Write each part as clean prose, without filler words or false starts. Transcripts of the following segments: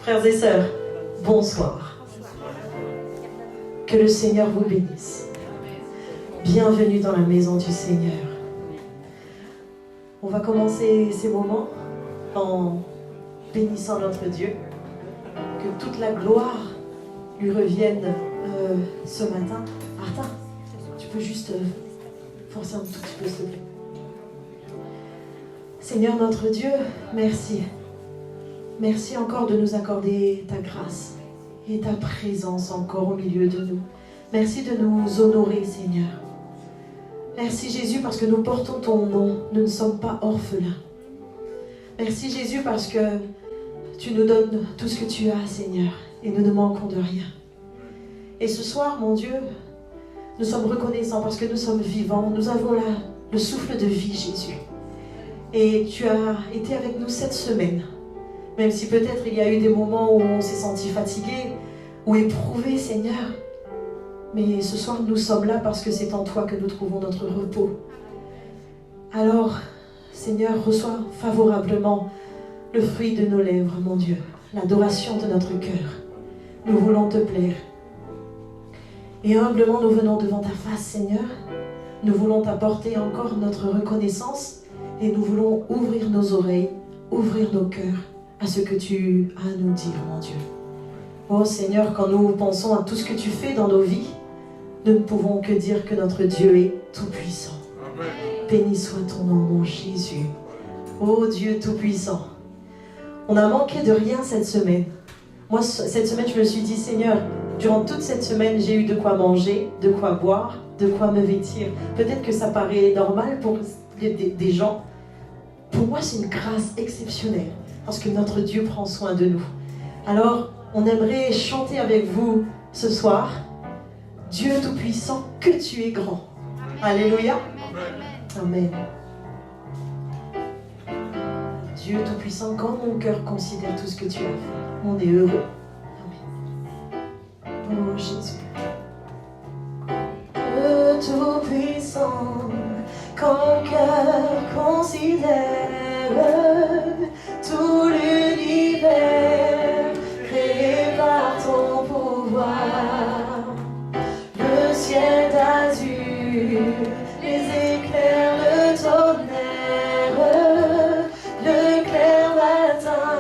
Frères et sœurs, bonsoir. Que le Seigneur vous bénisse. Bienvenue dans la maison du Seigneur. On va commencer ces moments en bénissant notre Dieu. Que toute la gloire lui revienne ce matin. Martin, tu peux juste forcer un tout petit peu, s'il te plaît. Seigneur notre Dieu, merci. Merci encore de nous accorder ta grâce et ta présence encore au milieu de nous. Merci de nous honorer, Seigneur. Merci Jésus parce que nous portons ton nom, nous ne sommes pas orphelins. Merci Jésus parce que tu nous donnes tout ce que tu as, Seigneur, et nous ne manquons de rien. Et ce soir, mon Dieu, nous sommes reconnaissants parce que nous sommes vivants, nous avons le souffle de vie, Jésus. Et tu as été avec nous cette semaine. Même si peut-être il y a eu des moments où on s'est senti fatigué ou éprouvé, Seigneur. Mais ce soir, nous sommes là parce que c'est en toi que nous trouvons notre repos. Alors, Seigneur, reçois favorablement le fruit de nos lèvres, mon Dieu, l'adoration de notre cœur. Nous voulons te plaire. Et humblement, nous venons devant ta face, Seigneur. Nous voulons t'apporter encore notre reconnaissance et nous voulons ouvrir nos oreilles, ouvrir nos cœurs à ce que tu as à nous dire, mon Dieu. Oh Seigneur, quand nous pensons à tout ce que tu fais dans nos vies, nous ne pouvons que dire que notre Dieu est tout-puissant. Béni soit ton nom, mon Jésus. Oh Dieu tout-puissant. On n'a manqué de rien cette semaine. Moi, cette semaine, je me suis dit, Seigneur, durant toute cette semaine, j'ai eu de quoi manger, de quoi boire, de quoi me vêtir. Peut-être que ça paraît normal pour des gens. Pour moi, c'est une grâce exceptionnelle. Parce que notre Dieu prend soin de nous. Alors, on aimerait chanter avec vous ce soir. Dieu Tout-Puissant, que tu es grand. Alléluia. Amen. Dieu Tout-Puissant, quand mon cœur considère tout ce que tu as fait, on est heureux. Amen. Oh Jésus. Dieu Tout-Puissant, quand mon cœur considère tout l'univers créé par ton pouvoir, le ciel d'azur, les éclairs, le tonnerre, le clair matin,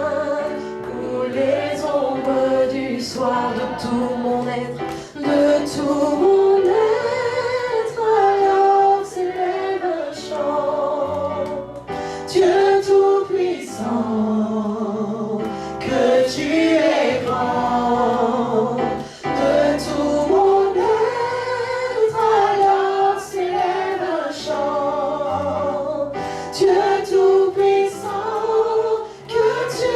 ou les ombres du soir, de tout mon être, de tout mon être, alors s'élève un chant. Dieu Tout-Puissant, que tu es grand, de tout mon être, alors s'élève un chant. Dieu Tout-Puissant, que tu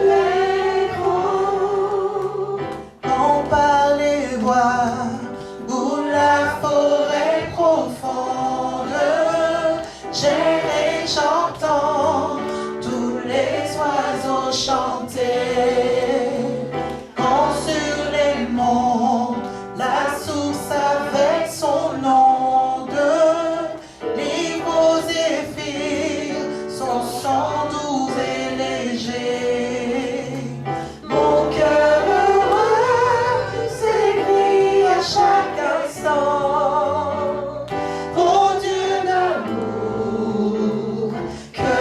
es grand. On parle les bois ou la forêt profonde, j'erre et j'entends tous les oiseaux chanter. Quand sur les monts, la source avec son onde, livre aux zéphyrs, son chant doux et léger. Mon cœur heureux s'écrie à chaque instant. Oh Dieu d'amour, que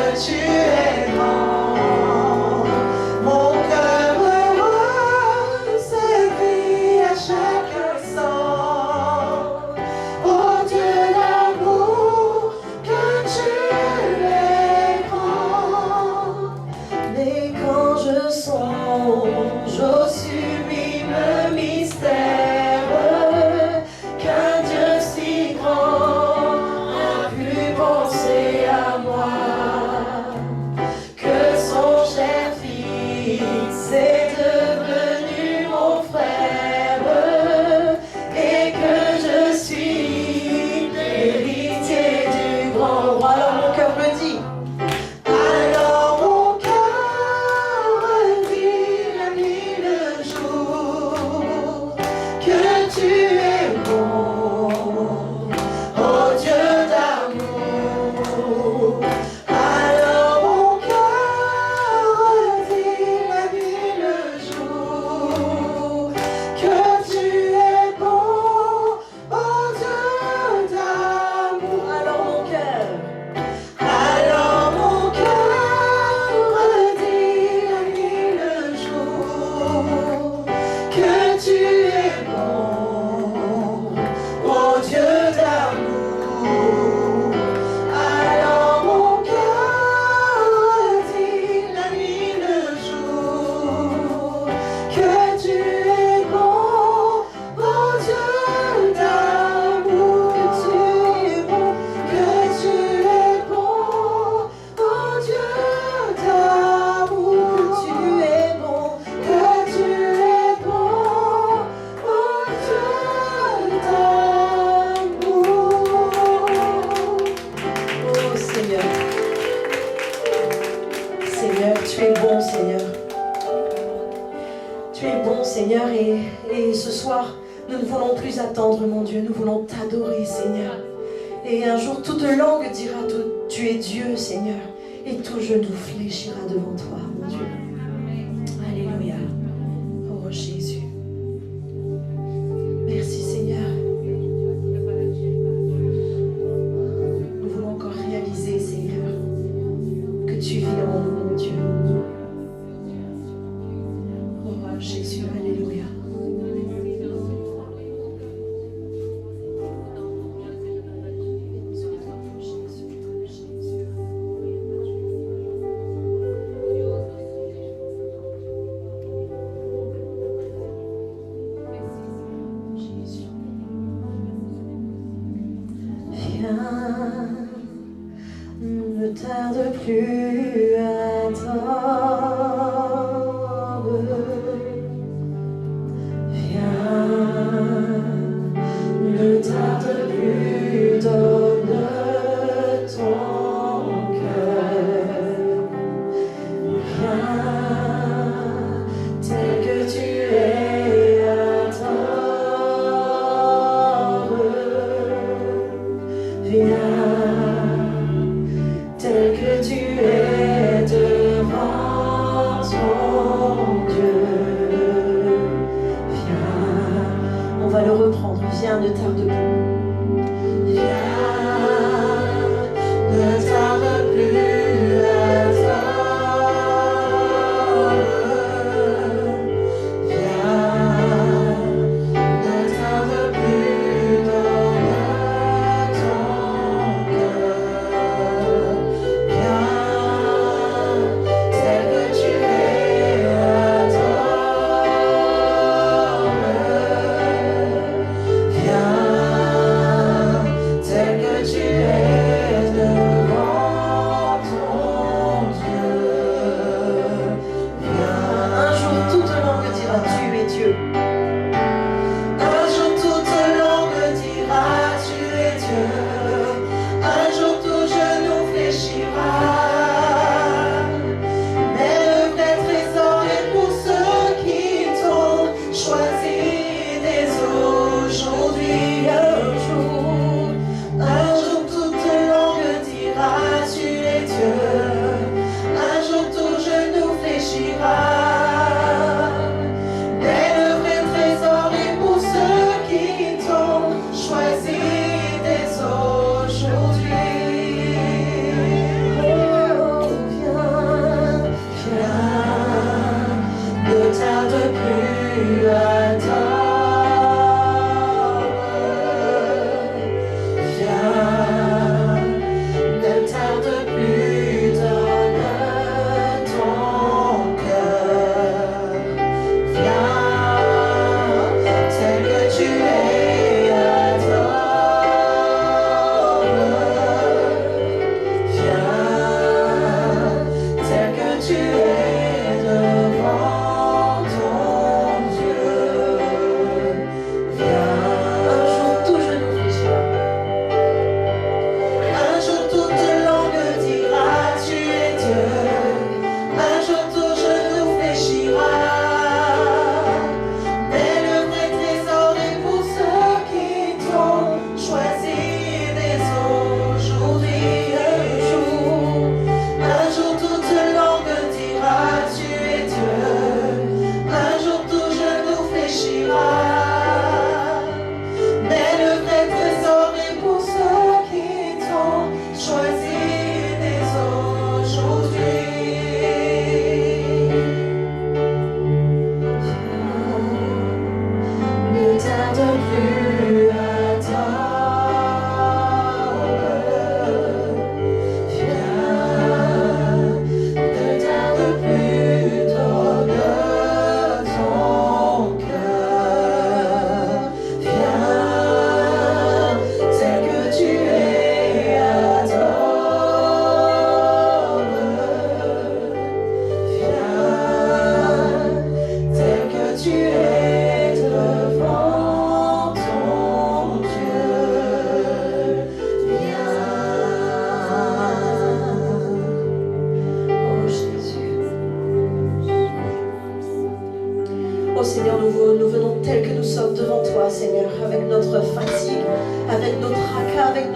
plus attendre, mon Dieu. Nous voulons t'adorer, Seigneur. Et un jour, toute langue dira, tu es Dieu, Seigneur. Et tout genou fléchira devant toi, mon Dieu. Alléluia. Oh Jésus. Merci, Seigneur. Nous voulons encore réaliser, Seigneur, que tu vis en nous, mon Dieu. Oh Jésus, alléluia. Ne tarde plus à attendre. Viens, ne tarde plus, donne ton cœur. Viens, tel que tu es, attendre. Viens, tel que tu es devant ton Dieu. Viens, on va le reprendre. Viens, ne tarde plus. Viens, ne tarde plus à attendre. Viens, ne tarde plus dans ton cœur. Viens, tel que tu es, attendre. Viens,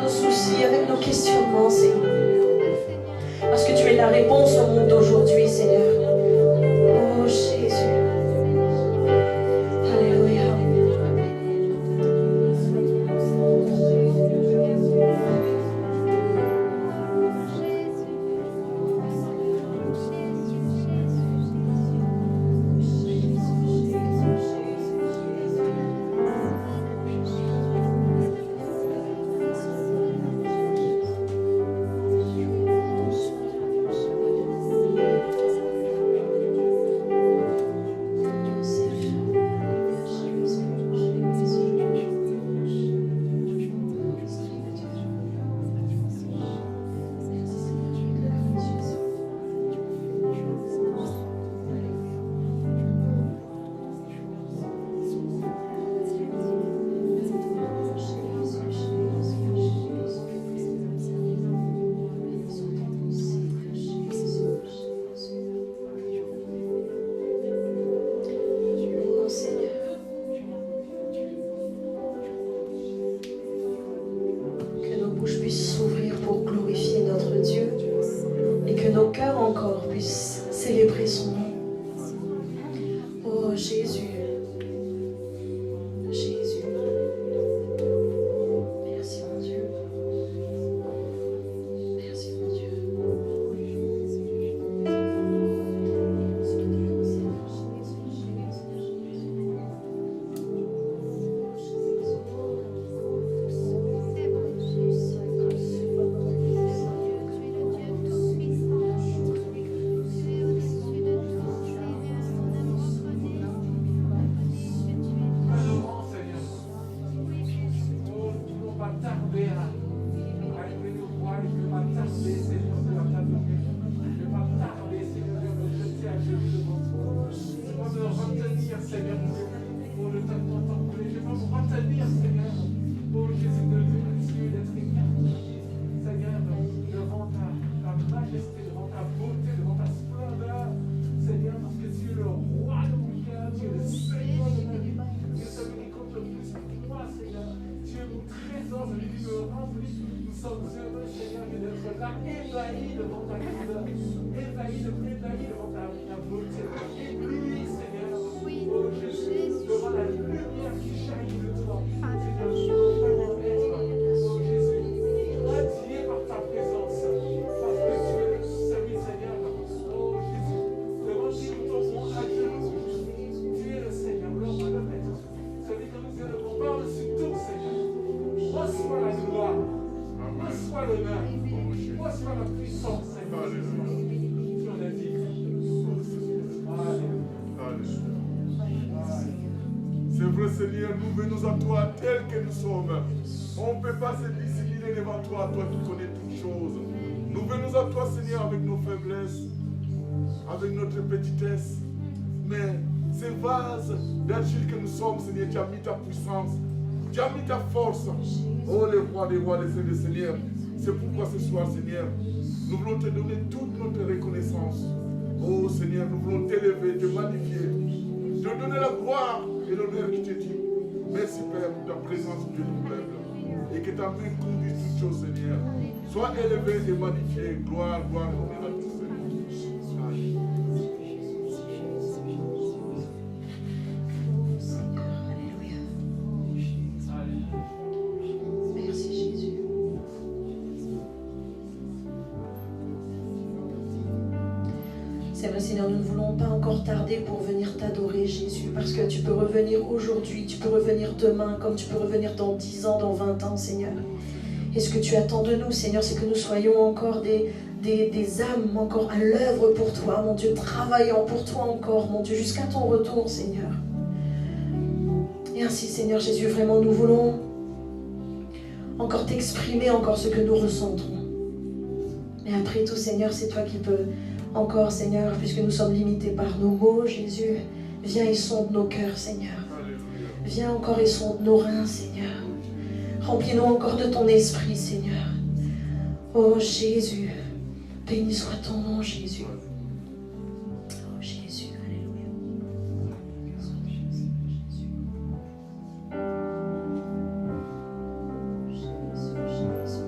nos soucis, avec nos questionnements, Seigneur. Parce que tu es la réponse au monde d'aujourd'hui, Seigneur. Oh Jésus. Alléluia. Célébrer son nom. Oh Jésus. Jésus. Merci mon Dieu. Merci mon Dieu. Seigneur, nous venons à toi tels que nous sommes. On ne peut pas se dissimuler devant toi, toi qui connais toutes choses. Nous venons à toi, Seigneur, avec nos faiblesses, avec notre petitesse. Mais ces vases d'argile que nous sommes, Seigneur, tu as mis ta puissance, tu as mis ta force. Oh, les rois des rois, les saints des seigneurs. C'est pourquoi ce soir, Seigneur, nous voulons te donner toute notre reconnaissance. Oh, Seigneur, nous voulons t'élever, te magnifier, te donner la gloire et l'honneur qui te dit. Merci Père pour ta présence au Dieu du peuple. Et que ta main conduise toutes choses, Seigneur. Sois élevé et magnifié. Gloire, gloire, honneur à tous, Seigneur. Amen. C'est vrai, Seigneur, nous ne voulons pas encore tarder pour venir t'adorer, Jésus, parce que tu peux revenir aujourd'hui, tu peux revenir demain, comme tu peux revenir dans 10 ans, dans 20 ans, Seigneur. Et ce que tu attends de nous, Seigneur, c'est que nous soyons encore des âmes encore à l'œuvre pour toi, mon Dieu, travaillant pour toi encore, mon Dieu, jusqu'à ton retour, Seigneur. Et ainsi, Seigneur Jésus, vraiment, nous voulons encore t'exprimer encore ce que nous ressentons. Mais après tout, Seigneur, c'est toi qui peux encore, Seigneur, puisque nous sommes limités par nos mots, Jésus, viens et sonde nos cœurs, Seigneur. Viens encore et sonde nos reins, Seigneur. Remplis-nous encore de ton esprit, Seigneur. Oh Jésus, béni soit ton nom, Jésus. Oh Jésus, alléluia. Jésus, Jésus.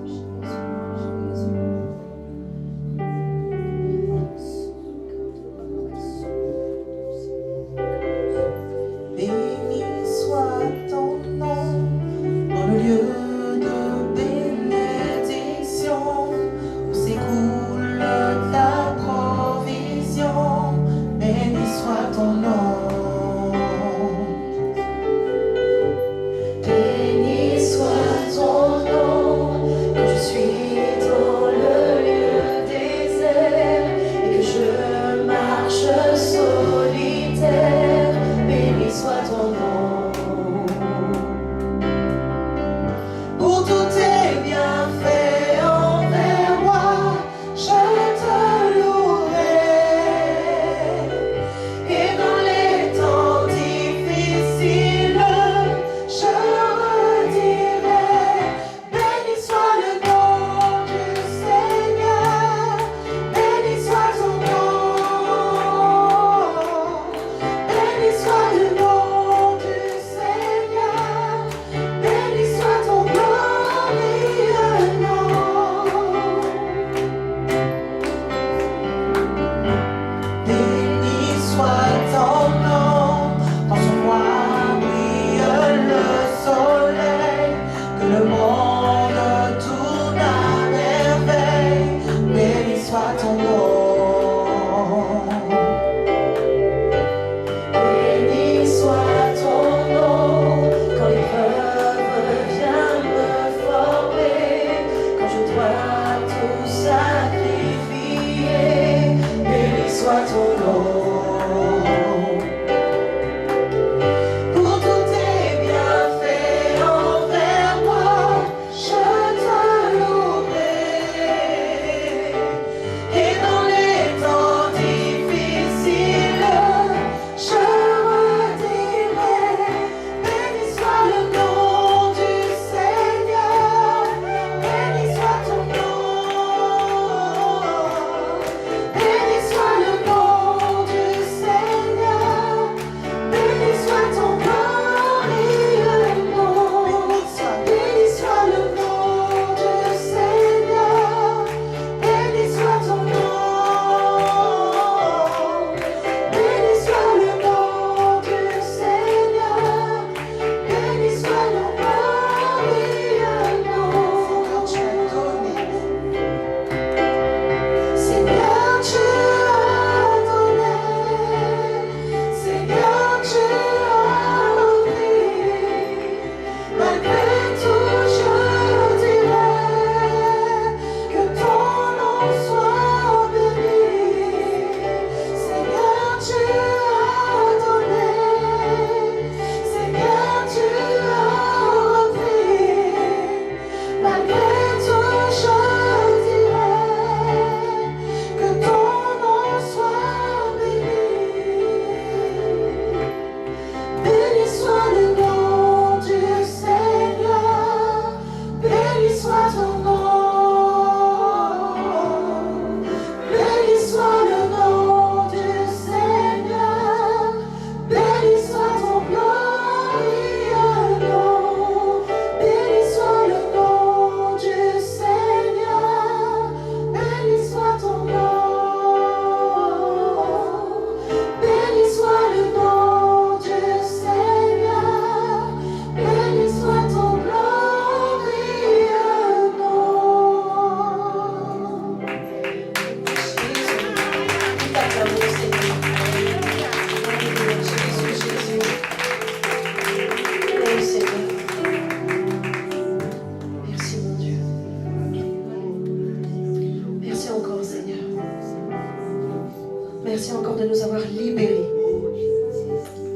Merci encore de nous avoir libérés.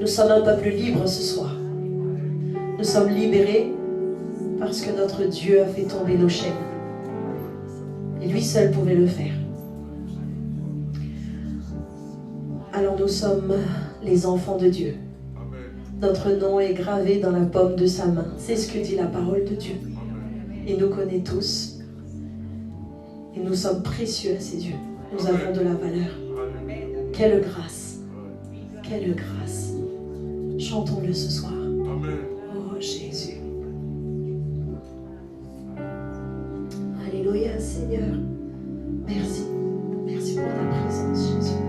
Nous sommes un peuple libre ce soir. Nous sommes libérés parce que notre Dieu a fait tomber nos chaînes. Et lui seul pouvait le faire. Alors nous sommes les enfants de Dieu. Notre nom est gravé dans la paume de sa main. C'est ce que dit la parole de Dieu. Il nous connaît tous. Et nous sommes précieux à ses yeux. Nous avons de la valeur. Quelle grâce. Quelle grâce. Chantons-le ce soir. Oh Jésus. Alléluia Seigneur. Merci. Merci pour ta présence Jésus.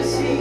Je suis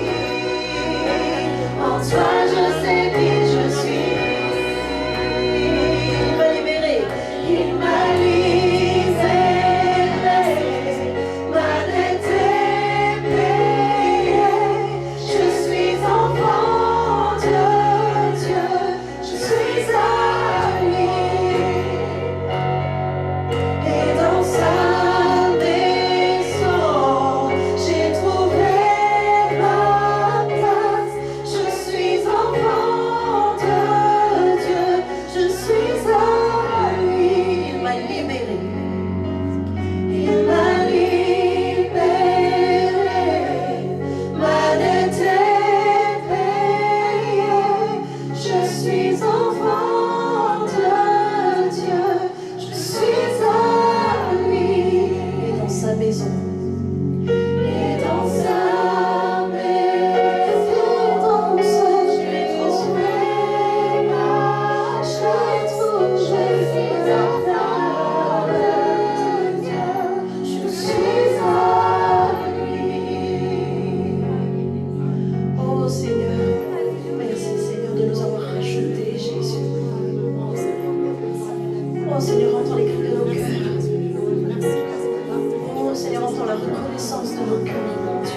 puissance de nos cœurs, mon Dieu.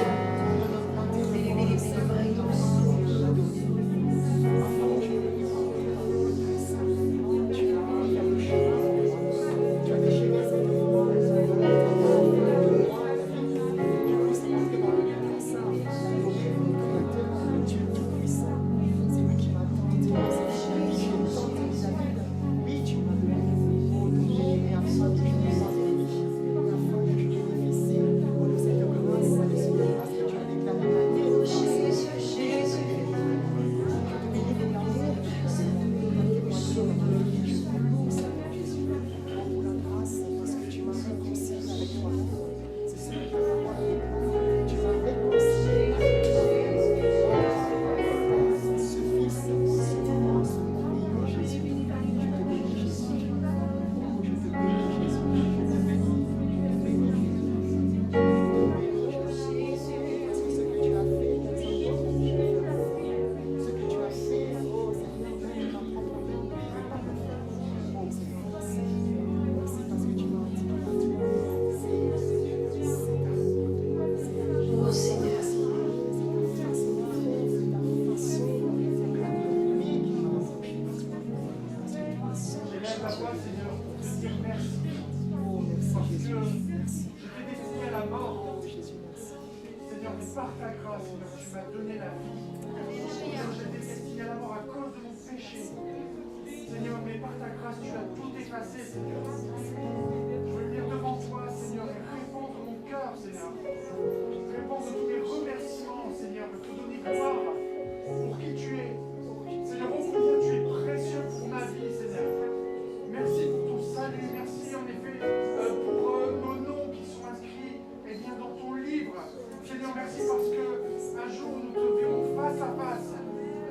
Par ta grâce, Seigneur, tu m'as donné la vie. Seigneur, j'étais destiné à la mort à cause de mon péché. Seigneur, mais par ta grâce, tu as tout effacé, Seigneur. Je veux venir devant toi, Seigneur, et répandre mon cœur, Seigneur. Répandre tous mes remerciements, Seigneur, et te donner gloire pour qui tu es. Seigneur, oh combien tu es précieux pour ma vie, Seigneur. Merci pour ton salut, merci en effet pour nos noms qui sont inscrits dans ton livre. Seigneur, merci parce qu'un jour nous te verrons face à face.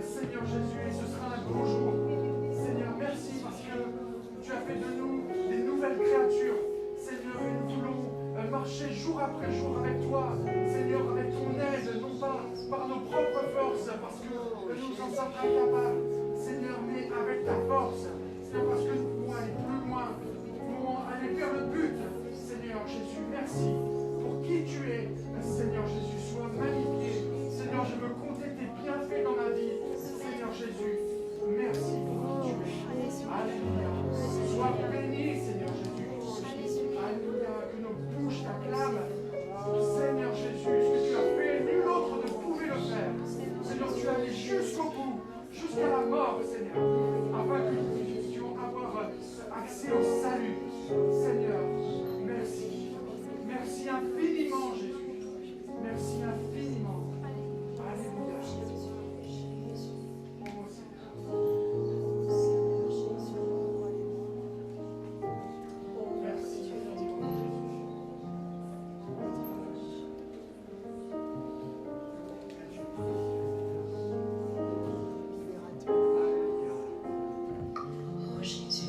Seigneur Jésus, et ce sera un beau jour. Seigneur, merci parce que tu as fait de nous des nouvelles créatures. Seigneur, et nous voulons marcher jour après jour avec toi. Seigneur, avec ton aide, non pas par nos propres forces, parce que nous en sommes incapables. Seigneur, mais avec ta force. Seigneur, parce que nous pouvons aller plus loin. Nous pouvons aller vers le but. Seigneur Jésus, merci. Pour qui tu es, Seigneur Jésus, sois magnifié. Seigneur, je veux compter tes bienfaits dans ma vie. Seigneur Jésus, merci pour qui tu es. Alléluia. Sois béni, Seigneur Jésus. Alléluia. Que nos bouches t'acclament. Seigneur Jésus, ce que tu as fait, nul autre ne pouvait le faire. Seigneur, tu as allé jusqu'au bout, jusqu'à la mort, Seigneur, afin que nous puissions avoir accès au salut. Seigneur, merci. Merci infiniment, Jésus. Merci infiniment. Alléluia. Oh, Seigneur. Merci infiniment, Oh Jésus.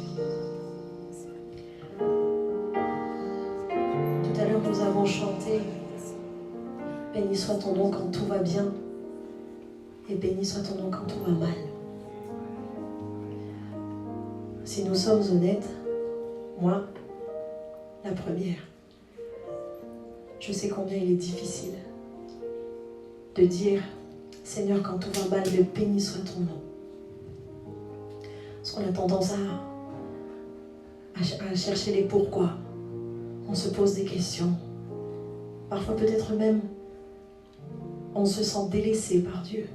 Tout à l'heure, nous avons chanté « Béni soit ton nom quand tout va bien et béni soit ton nom quand tout va mal ». Si nous sommes honnêtes, moi, la première, je sais combien il est difficile de dire « Seigneur, quand tout va mal, béni soit ton nom ». Parce qu'on a tendance à chercher les pourquoi. On se pose des questions. Parfois peut-être même, on se sent délaissé par Dieu.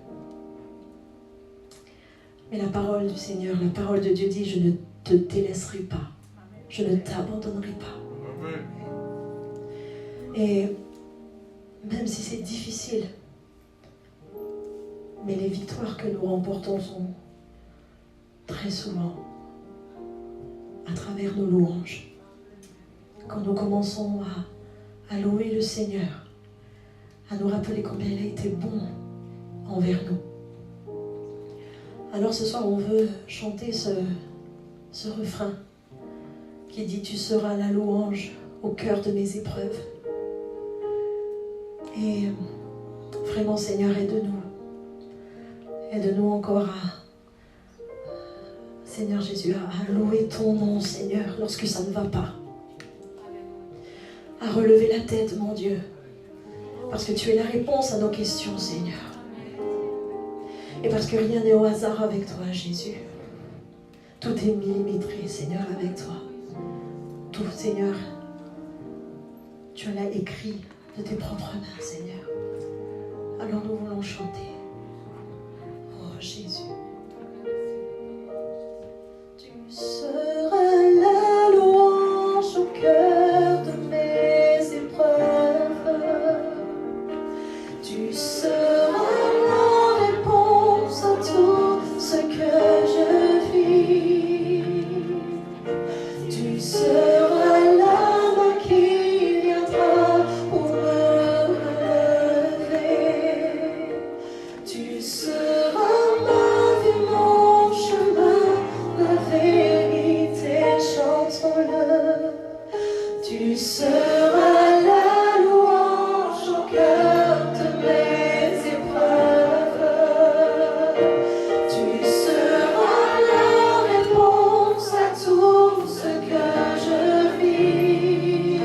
Mais la parole du Seigneur, la parole de Dieu dit, je ne te délaisserai pas. Je ne t'abandonnerai pas. Amen. Et même si c'est difficile, mais les victoires que nous remportons sont très souvent à travers nos louanges. Quand nous commençons à louer le Seigneur, à nous rappeler combien il a été bon envers nous. Alors ce soir, on veut chanter ce refrain qui dit « Tu seras la louange au cœur de mes épreuves ». Et vraiment, Seigneur, aide-nous. Aide-nous encore Seigneur Jésus, à louer ton nom, Seigneur, lorsque ça ne va pas. À relever la tête, mon Dieu, Parce que tu es la réponse à nos questions, Seigneur. Et parce que rien n'est au hasard avec toi, Jésus. Tout est millimétré, Seigneur, avec toi. Tout, Seigneur, tu l'as écrit de tes propres mains, Seigneur. Alors nous voulons chanter. Oh, Jésus. Tu seras la louange au cœur de mes épreuves. Tu seras la réponse à tout ce que je vis. Tu seras la main qui viendra pour me relever. Tu seras ma vie, mon chemin, ma vérité, chantons-le. Tu seras la louange au cœur de mes épreuves. Tu seras la réponse à tout ce que je vis.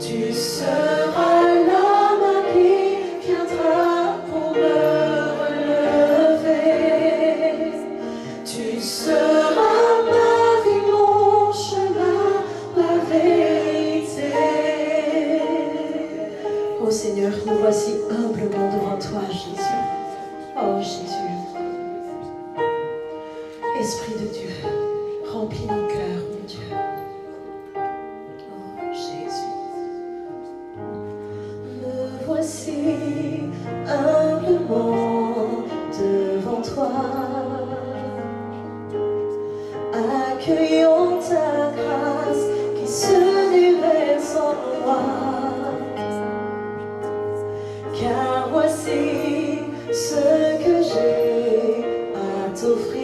Tu seras la main qui viendra pour me relever. Tu seras ma vie, mon chemin, ma vérité. Oh Seigneur, nous voici humblement devant toi, Jésus. Oh Jésus. Esprit de Dieu, remplis nos cœurs, mon Dieu. Oh Jésus. Me voici humblement devant toi, accueillant ta grâce qui se déverse en moi. Car voici ce que j'ai à t'offrir.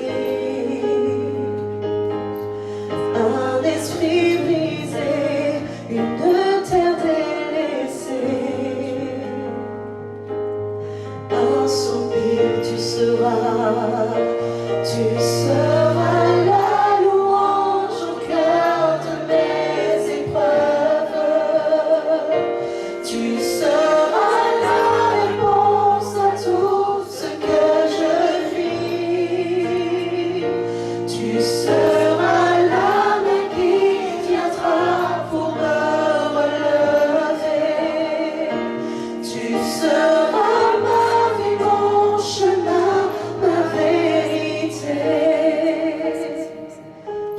Un esprit brisé, une terre délaissée. Un soupir, tu seras la louange au cœur de mes épreuves. Tu seras la réponse à tout ce que je vis. Tu seras la main qui viendra pour me relever. Tu seras ma vie, mon chemin, ma vérité.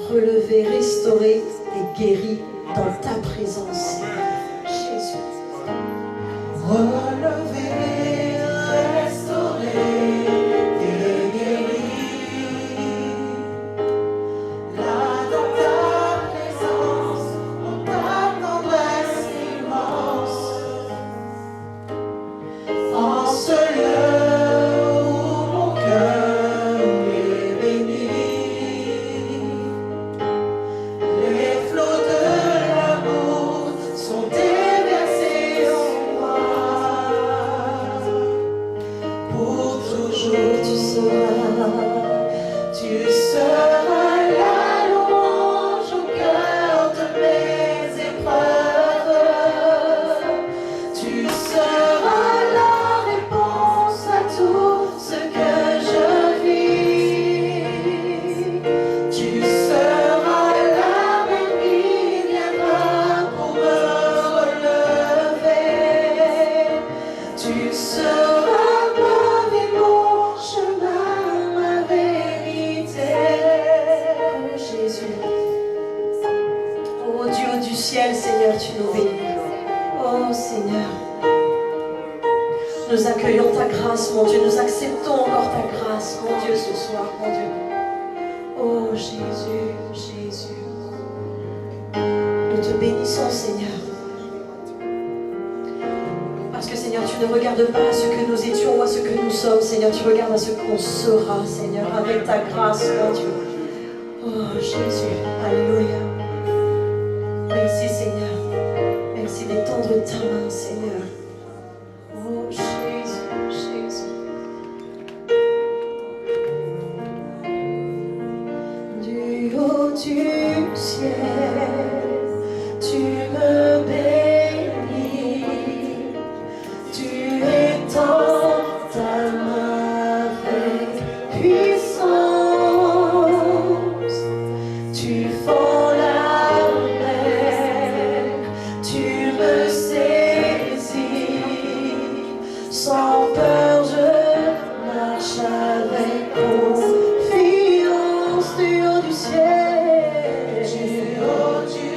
Relevé, restauré et guéri dans ta présence, Jésus. Relevé, restauré et guéri. Là dans ta présence, en ta tendresse immense. En ce lieu où mon cœur est béni. Les flots de l'amour sont déversés en moi. Pour toujours tu seras la louange au cœur de mes épreuves. Tu seras la réponse à tout ce que je vis. Tu seras la main qui viendra pour me relever. Tu seras ma vie, mon chemin, ma vérité. Oh Jésus. Oh Dieu du ciel, Seigneur, tu nous bénis. Oh Seigneur, nous accueillons ta grâce, mon Dieu. Nous acceptons encore ta grâce, mon Dieu, ce soir, mon Dieu. Oh Jésus, Jésus. Nous te bénissons, Seigneur. Parce que, Seigneur, tu ne regardes pas à ce que nous étions ou à ce que nous sommes, Seigneur. Tu regardes à ce qu'on sera, Seigneur, avec ta grâce, mon Dieu. Oh Jésus, alléluia. Merci, Seigneur. Merci d'étendre ta main, Seigneur. Oh Jésus, Jésus. Du haut du ciel, tu me bénis. saisis. Sans peur, je marche avec confiance du haut du ciel. Du haut du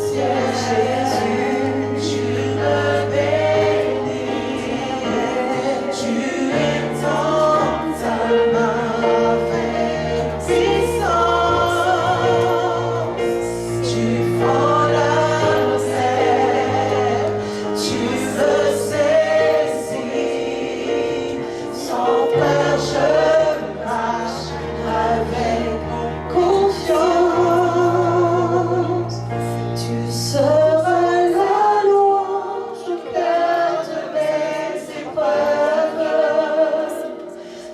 ciel, Jésus, tu me bénis. Tu étends ta main avec puissance. Tu fends la terre, tu me saisis. Sans peur, je marche avec confiance. Tu seras la louange au cœur de mes épreuves.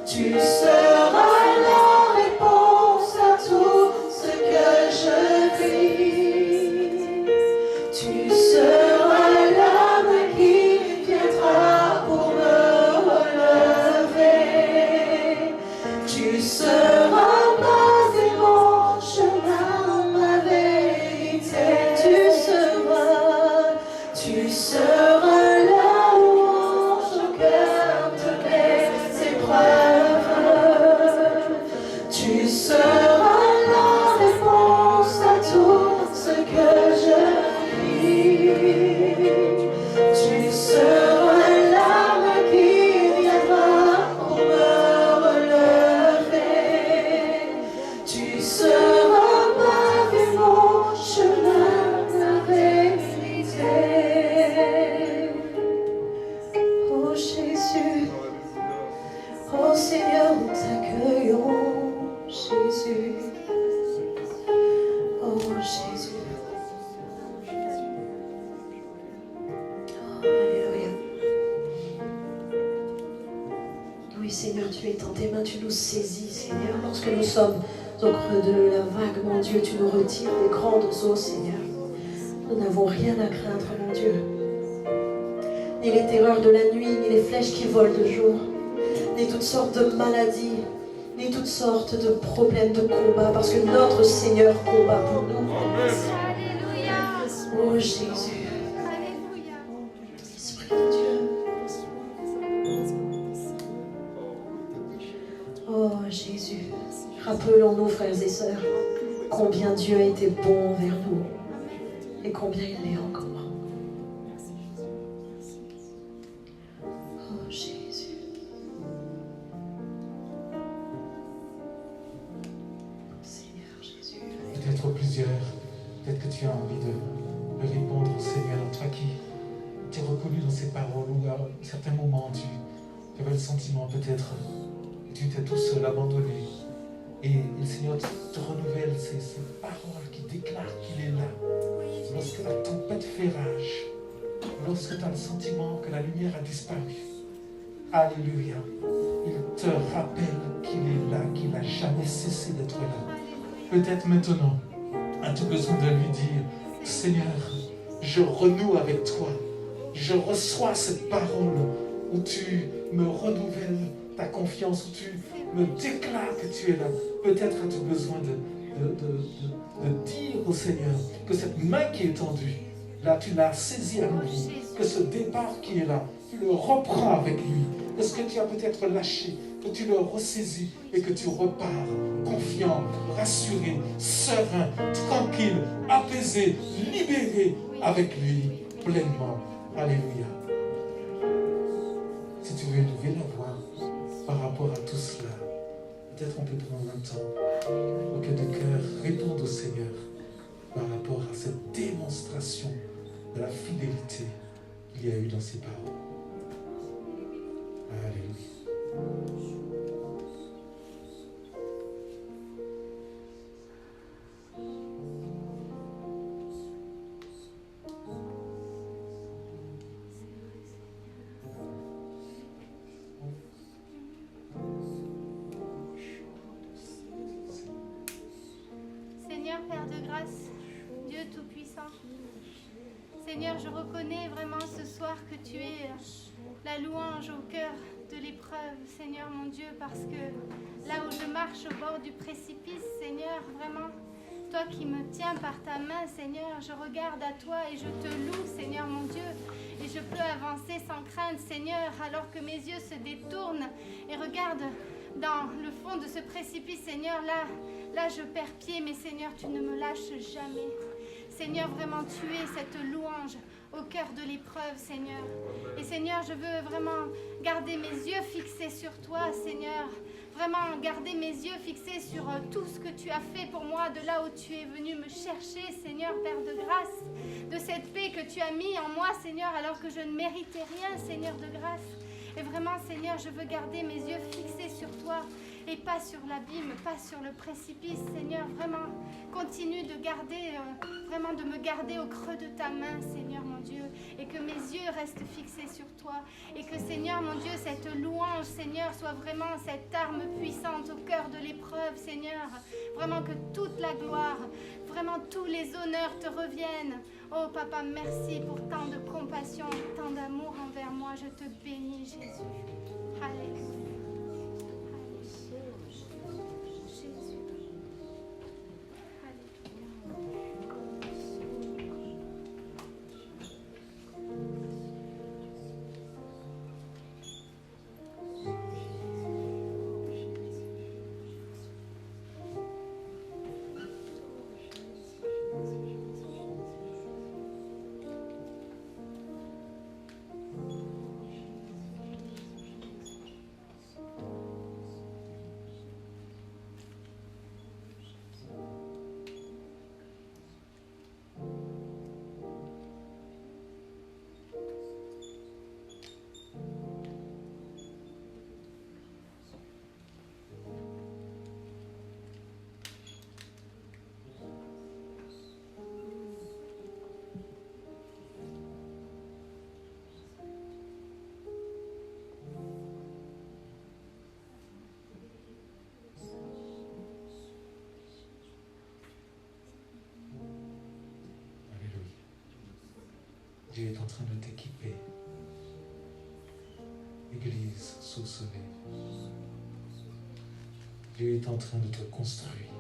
Tu seras la réponse à tout ce que je vis. Tu seras la main qui viendra pour me relever. Tu seras ma vie, mon chemin, ma vérité. Tu seras la louange au cœur de mes épreuves. Tu seras la réponse à tout ce que je vis. Tu seras la main qui viendra pour me relever. Tu seras ma vie, mon chemin, ma vérité. Oh Jésus, oh Seigneur, nous t'accueillons, Jésus. Oh Jésus. Oh, alléluia. Oui Seigneur, tu es dans tes mains, tu nous saisis Seigneur. Lorsque nous sommes au creux de la vague, mon Dieu, tu nous retires des grandes eaux Seigneur. Nous n'avons rien à craindre, mon Dieu. Ni les terreurs de la nuit, ni les flèches qui volent de jour, ni toutes sortes de maladies, ni toutes sortes de problèmes de combat, parce que notre Seigneur combat pour nous. Alléluia. Oh Jésus, Alléluia. Esprit de Dieu. Oh Jésus, rappelons-nous frères et sœurs, combien Dieu a été bon envers nous et combien il l'est encore. Oh Jésus. Seigneur Jésus. Peut-être plusieurs, peut-être que tu as envie de répondre au Seigneur, toi qui t'es reconnu dans ces paroles ou à certains moments tu avais le sentiment peut-être que tu étais tout seul, abandonné. Et le Seigneur te renouvelle ces paroles qui déclarent qu'il est là. Lorsque la tempête fait rage, lorsque tu as le sentiment que la lumière a disparu, alléluia, il te rappelle qu'il est là, qu'il n'a jamais cessé d'être là. Peut-être maintenant, as-tu besoin de lui dire, Seigneur, je renoue avec toi. Je reçois cette parole où tu me renouvelles ta confiance, où tu me déclares que tu es là. Peut-être as-tu besoin de dire au Seigneur que cette main qui est tendue, là tu l'as saisie à nouveau, que ce départ qui est là, tu le reprends avec lui. Est-ce que tu as peut-être lâché, que tu le ressaisis et que tu repars confiant, rassuré, serein, tranquille, apaisé, libéré avec lui pleinement. Alléluia. Si tu veux élever la voix par rapport à tout cela, peut-être on peut prendre un temps auquel de cœur répondre au Seigneur par rapport à cette démonstration de la fidélité qu'il y a eu dans ses paroles. Alléluia. Seigneur, Père de grâce, Dieu Tout-Puissant, Seigneur, je reconnais vraiment ce soir que tu es la louange au cœur de l'épreuve, Seigneur mon Dieu, parce que là où je marche au bord du précipice, Seigneur, vraiment, Toi qui me tiens par ta main, Seigneur, je regarde à toi et je te loue, Seigneur mon Dieu. Et je peux avancer sans crainte, Seigneur, alors que mes yeux se détournent et regardent dans le fond de ce précipice, Seigneur. Là, je perds pied, mais Seigneur, tu ne me lâches jamais. Seigneur, vraiment, tu es cette louange au cœur de l'épreuve, Seigneur. Et Seigneur, je veux vraiment garder mes yeux fixés sur toi, Seigneur. Vraiment garder mes yeux fixés sur tout ce que tu as fait pour moi, de là où tu es venu me chercher, Seigneur, Père de grâce, de cette paix que tu as mis en moi, Seigneur, alors que je ne méritais rien, Seigneur de grâce. Et vraiment, Seigneur, je veux garder mes yeux fixés sur toi et pas sur l'abîme, pas sur le précipice, Seigneur. Vraiment, continue de garder, vraiment de me garder au creux de ta main, Seigneur mon Dieu, et que mes yeux restent fixés sur toi. Et que, Seigneur mon Dieu, cette louange, Seigneur, soit vraiment cette arme puissante au cœur de l'épreuve, Seigneur. Vraiment que toute la gloire, vraiment tous les honneurs te reviennent. Oh Papa, merci pour tant de compassion, tant d'amour envers moi. Je te bénis, Jésus. Alléluia. Dieu est en train de t'équiper. Église sous-soleil. Dieu est en train de te construire.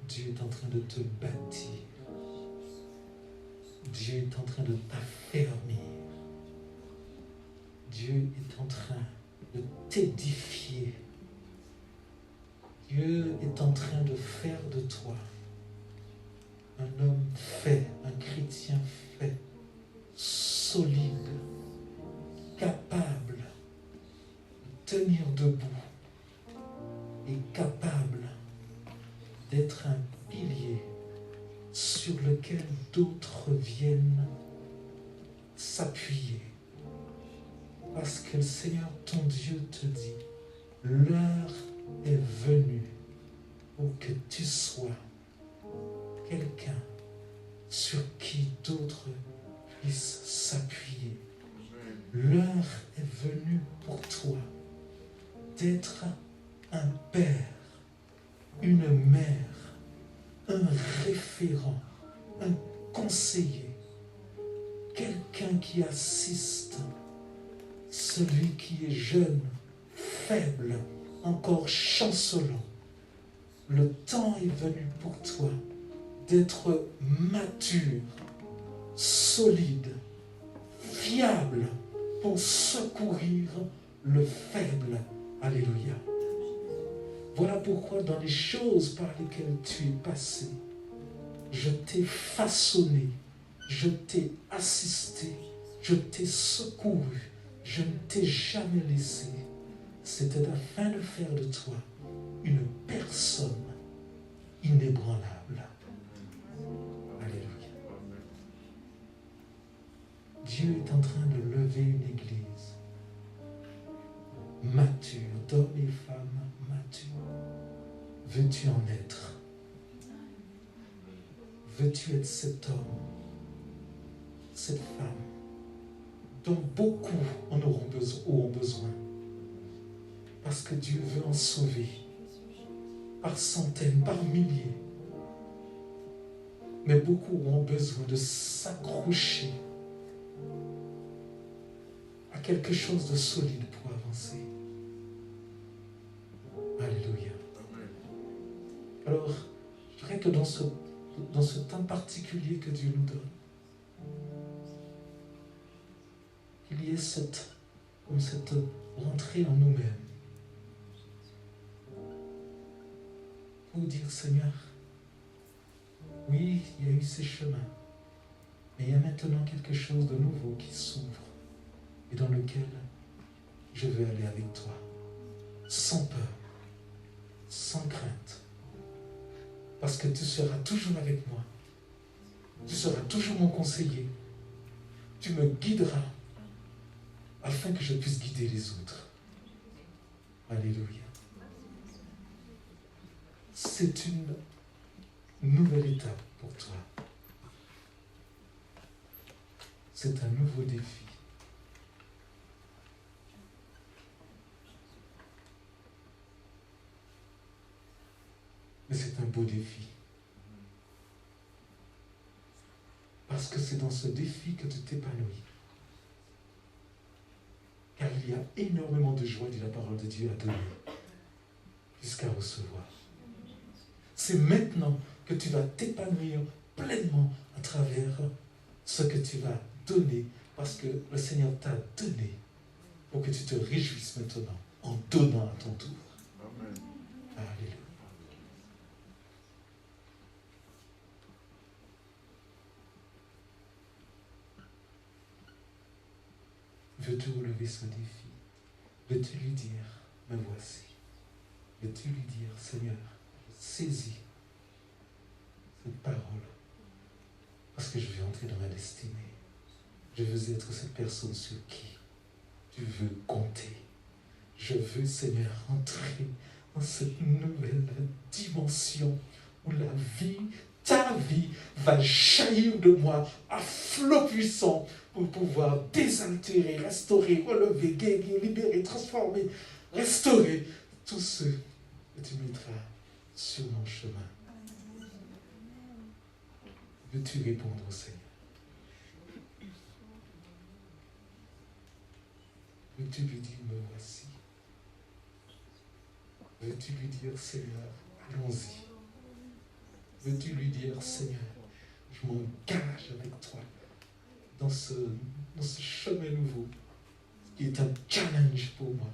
Dieu est en train de te bâtir. Dieu est en train de t'affermir. Dieu est en train de t'édifier. Dieu est en train de faire de toi un homme fait, un chrétien fait, solide, capable de tenir debout et capable d'être un pilier sur lequel d'autres viennent s'appuyer. Parce que le Seigneur, ton Dieu, te dit, l'heure est venue pour que tu sois quelqu'un sur qui d'autres puissent s'appuyer. L'heure est venue pour toi d'être un père, une mère, un référent, un conseiller, quelqu'un qui assiste celui qui est jeune, faible, encore chancelant. Le temps est venu pour toi d'être mature, solide, fiable pour secourir le faible. Alléluia. Voilà pourquoi dans les choses par lesquelles tu es passé, je t'ai façonné, je t'ai assisté, je t'ai secouru, je ne t'ai jamais laissé. C'était afin de faire de toi une personne inébranlable. Alléluia. Dieu est en train de lever une église mature, d'hommes et femmes matures. Veux-tu en être? Veux-tu être cet homme, cette femme dont beaucoup en auront besoin? Parce que Dieu veut en sauver par centaines, par milliers. Mais beaucoup auront besoin de s'accrocher à quelque chose de solide pour avancer. Alléluia. que dans ce temps particulier que Dieu nous donne, qu'il y ait cette rentrée en nous-mêmes pour dire, Seigneur, oui, il y a eu ces chemins, mais il y a maintenant quelque chose de nouveau qui s'ouvre et dans lequel je veux aller avec toi, sans peur, sans crainte, parce que tu seras toujours avec moi, tu seras toujours mon conseiller, tu me guideras afin que je puisse guider les autres. Alléluia. C'est une nouvelle étape pour toi. C'est un nouveau défi. Mais c'est un beau défi. Parce que c'est dans ce défi que tu t'épanouis. Car il y a énormément de joie, dit la parole de Dieu, à donner, jusqu'à recevoir. C'est maintenant que tu vas t'épanouir pleinement à travers ce que tu vas donner, parce que le Seigneur t'a donné pour que tu te réjouisses maintenant en donnant à ton tour. Amen. Alléluia. Veux-tu relever ce défi? Veux-tu lui dire, me voici? Veux-tu lui dire, Seigneur, saisis cette parole, parce que je vais entrer dans ma destinée. Je veux être cette personne sur qui tu veux compter. Je veux, Seigneur, entrer dans cette nouvelle dimension où la vie, ta vie, va jaillir de moi à flot puissant pour pouvoir désaltérer, restaurer, relever, guérir, libérer, transformer, restaurer tous ceux que tu mettras sur mon chemin. Veux-tu répondre au Seigneur? Veux-tu lui dire, me voici? Veux-tu lui dire, Seigneur, allons-y? Veux-tu lui dire, Seigneur, je m'engage avec toi dans ce chemin nouveau qui est un challenge pour moi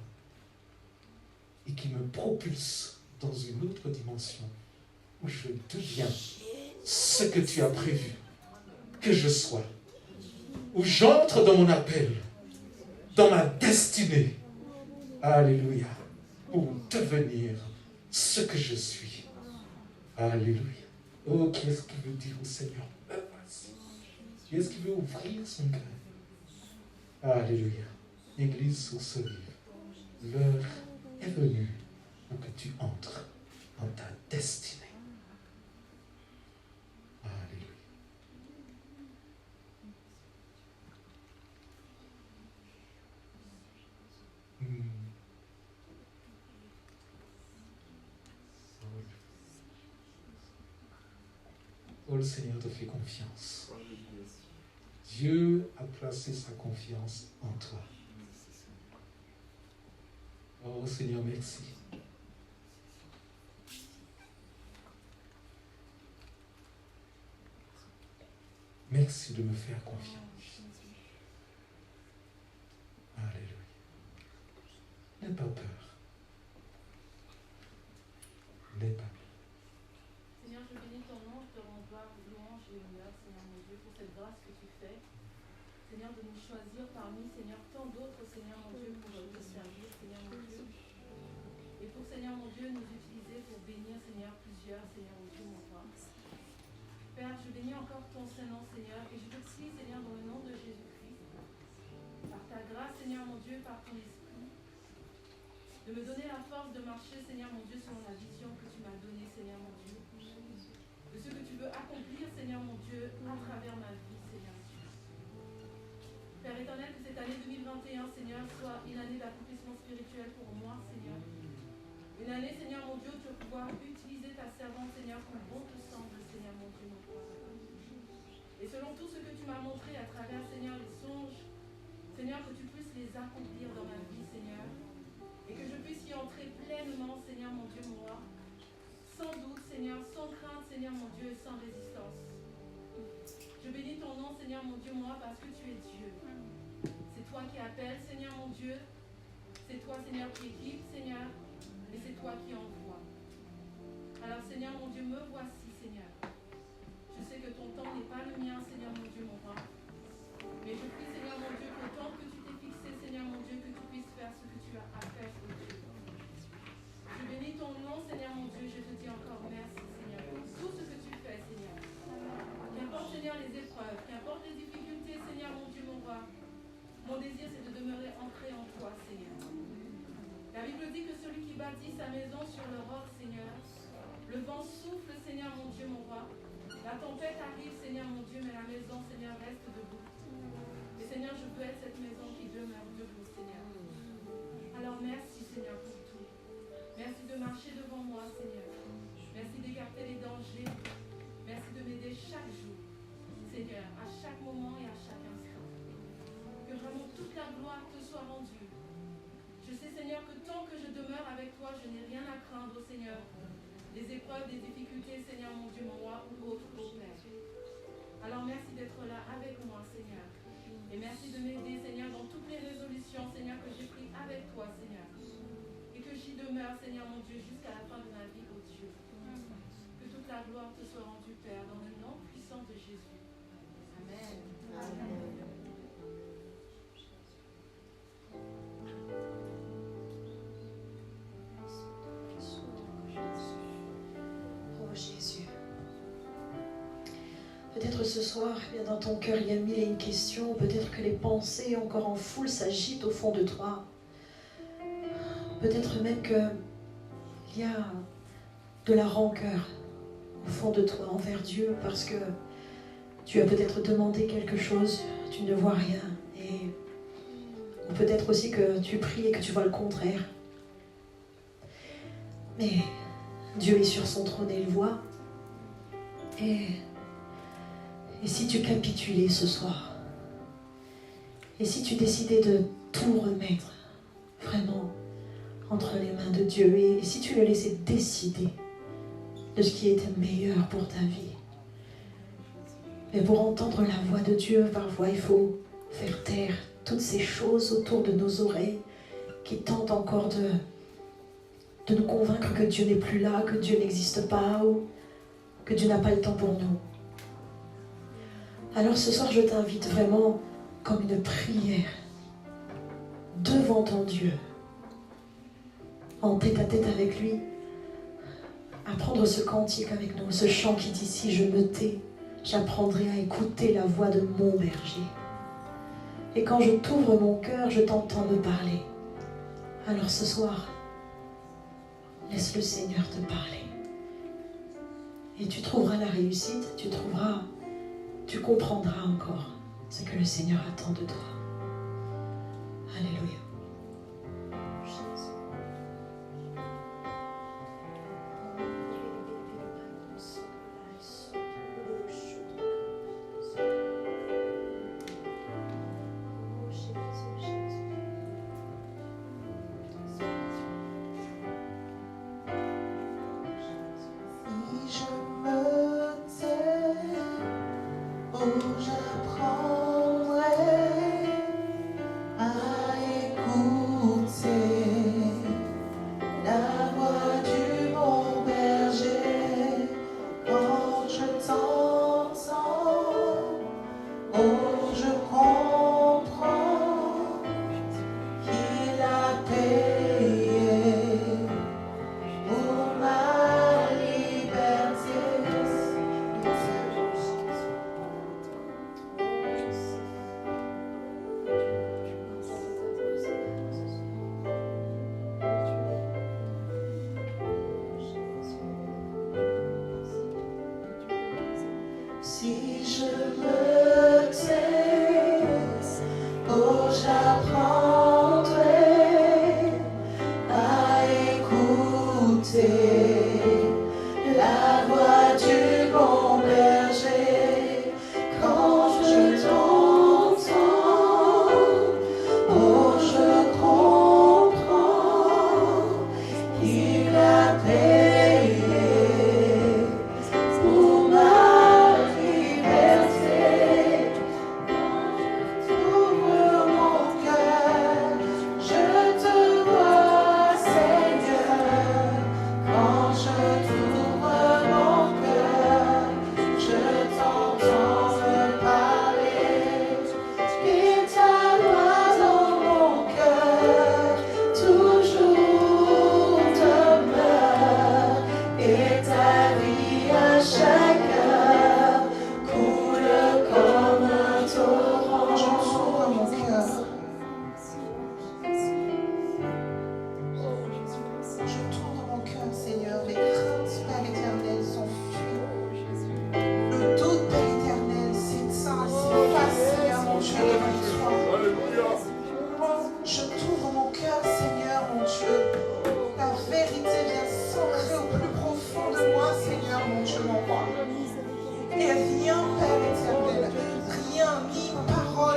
et qui me propulse dans une autre dimension où je deviens ce que tu as prévu que je sois, où j'entre dans mon appel, dans ma destinée. Alléluia. Pour devenir ce que je suis. Alléluia. Oh, qui est-ce qui veut dire au Seigneur, qui est-ce qui veut ouvrir son cœur? Alléluia. Église source vive, l'heure est venue pour que tu entres dans ta destinée. Alléluia. Oh, le Seigneur te fait confiance. Dieu a placé sa confiance en toi. Oh Seigneur, merci. Merci de me faire confiance. Alléluia. N'aie pas peur. N'aie pas peur. Seigneur, je bénis ton nom, je te rends gloire, louange et honneur, Seigneur mon Dieu, pour cette grâce que tu fais. Seigneur, de nous choisir parmi, Seigneur, tant d'autres, Seigneur mon Dieu, pour te servir, Seigneur mon Dieu. Et pour, Seigneur mon Dieu, nous utiliser pour bénir, Seigneur, plusieurs, Seigneur mon Dieu, mon roi. Père, je bénis encore ton Saint-Nom, Seigneur, et je te prie, Seigneur, dans le nom de Jésus-Christ, par ta grâce, Seigneur mon Dieu, par ton esprit, de me donner la force de marcher, Seigneur mon Dieu, selon la vision que tu m'as donnée, Seigneur mon Dieu. De ce que tu veux accomplir, Seigneur mon Dieu, à travers ma vie, Seigneur Dieu. Père éternel, que cette année 2021, Seigneur, soit une année d'accomplissement spirituel pour moi, Seigneur. Une année, Seigneur mon Dieu, où tu vas pouvoir utiliser ta servante, Seigneur, comme bon te semble, Seigneur mon Dieu, mon roi. Et selon tout ce que tu m'as montré à travers, Seigneur, les songes, Seigneur, que tu puisses les accomplir dans ma vie, Seigneur. Et que je puisse y entrer pleinement, Seigneur mon Dieu, mon roi. Sans doute, Seigneur, Seigneur, sans crainte, Seigneur mon Dieu, et sans résistance. Je bénis ton nom, Seigneur mon Dieu, moi, parce que tu es Dieu. C'est toi qui appelles, Seigneur mon Dieu. C'est toi, Seigneur, qui équipe, Seigneur. Et c'est toi qui envoie. Alors, Seigneur mon Dieu, me voici, Seigneur. Je sais que ton temps n'est pas le mien, Seigneur mon Dieu, mon roi. Mais je prie, Seigneur mon Dieu, qu'au temps que tu t'es fixé, Seigneur mon Dieu, que tu puisses faire ce que tu as à faire, oh Dieu. Je bénis ton nom, Seigneur mon Dieu. Je te dis encore merci, Seigneur, pour tout ce que tu fais, Seigneur. Qu'importe, Seigneur, les épreuves, qu'importe les difficultés, Seigneur mon Dieu, mon roi. Mon désir, c'est de demeurer ancré en toi, Seigneur. La Bible dit que celui qui bâtit sa maison sur le roc, Seigneur, le vent souffle, Seigneur mon Dieu, mon roi. La tempête arrive, Seigneur mon Dieu, mais la maison, Seigneur, reste debout. Et Seigneur, je veux être cette maison qui demeure debout, Seigneur. Alors merci, Seigneur, pour tout. Merci de marcher devant moi, Seigneur. Merci d'écarter les dangers. Merci de m'aider chaque jour, Seigneur, à chaque moment et à chaque instant. Que vraiment toute la gloire te soit rendue. Je sais, Seigneur, que tant que je demeure avec toi, je n'ai rien à craindre, Seigneur. Des épreuves, des difficultés, Seigneur, mon Dieu, mon roi, ou autre, ô Père. Alors merci d'être là avec moi, Seigneur. Et merci de m'aider, Seigneur, dans toutes les résolutions, Seigneur, que j'ai prises avec toi, Seigneur. Et que j'y demeure, Seigneur, mon Dieu, jusqu'à la fin de ma vie, ô Dieu. Que toute la gloire te soit rendue, Père, dans le nom puissant de Jésus. Amen. Amen. Oh Jésus. Peut-être ce soir, eh bien, dans ton cœur, il y a mille et une questions. Peut-être que les pensées encore en foule s'agitent au fond de toi. Peut-être même qu'il y a de la rancœur au fond de toi envers Dieu parce que tu as peut-être demandé quelque chose, tu ne vois rien. Ou peut-être aussi que tu pries et que tu vois le contraire. Mais Dieu est sur son trône et il voit. Et si tu capitulais ce soir, et si tu décidais de tout remettre vraiment entre les mains de Dieu, et si tu le laissais décider de ce qui était meilleur pour ta vie. Mais pour entendre la voix de Dieu, parfois il faut faire taire toutes ces choses autour de nos oreilles qui tentent encore de nous convaincre que Dieu n'est plus là, que Dieu n'existe pas ou que Dieu n'a pas le temps pour nous. Alors ce soir, je t'invite vraiment comme une prière devant ton Dieu, en tête-à-tête avec lui, à prendre ce cantique avec nous, ce chant qui dit « Si je me tais, j'apprendrai à écouter la voix de mon berger. Et quand je t'ouvre mon cœur, je t'entends me parler. » Alors ce soir, laisse le Seigneur te parler. Et tu trouveras la réussite, tu comprendras encore ce que le Seigneur attend de toi. Alléluia. J'apprendrai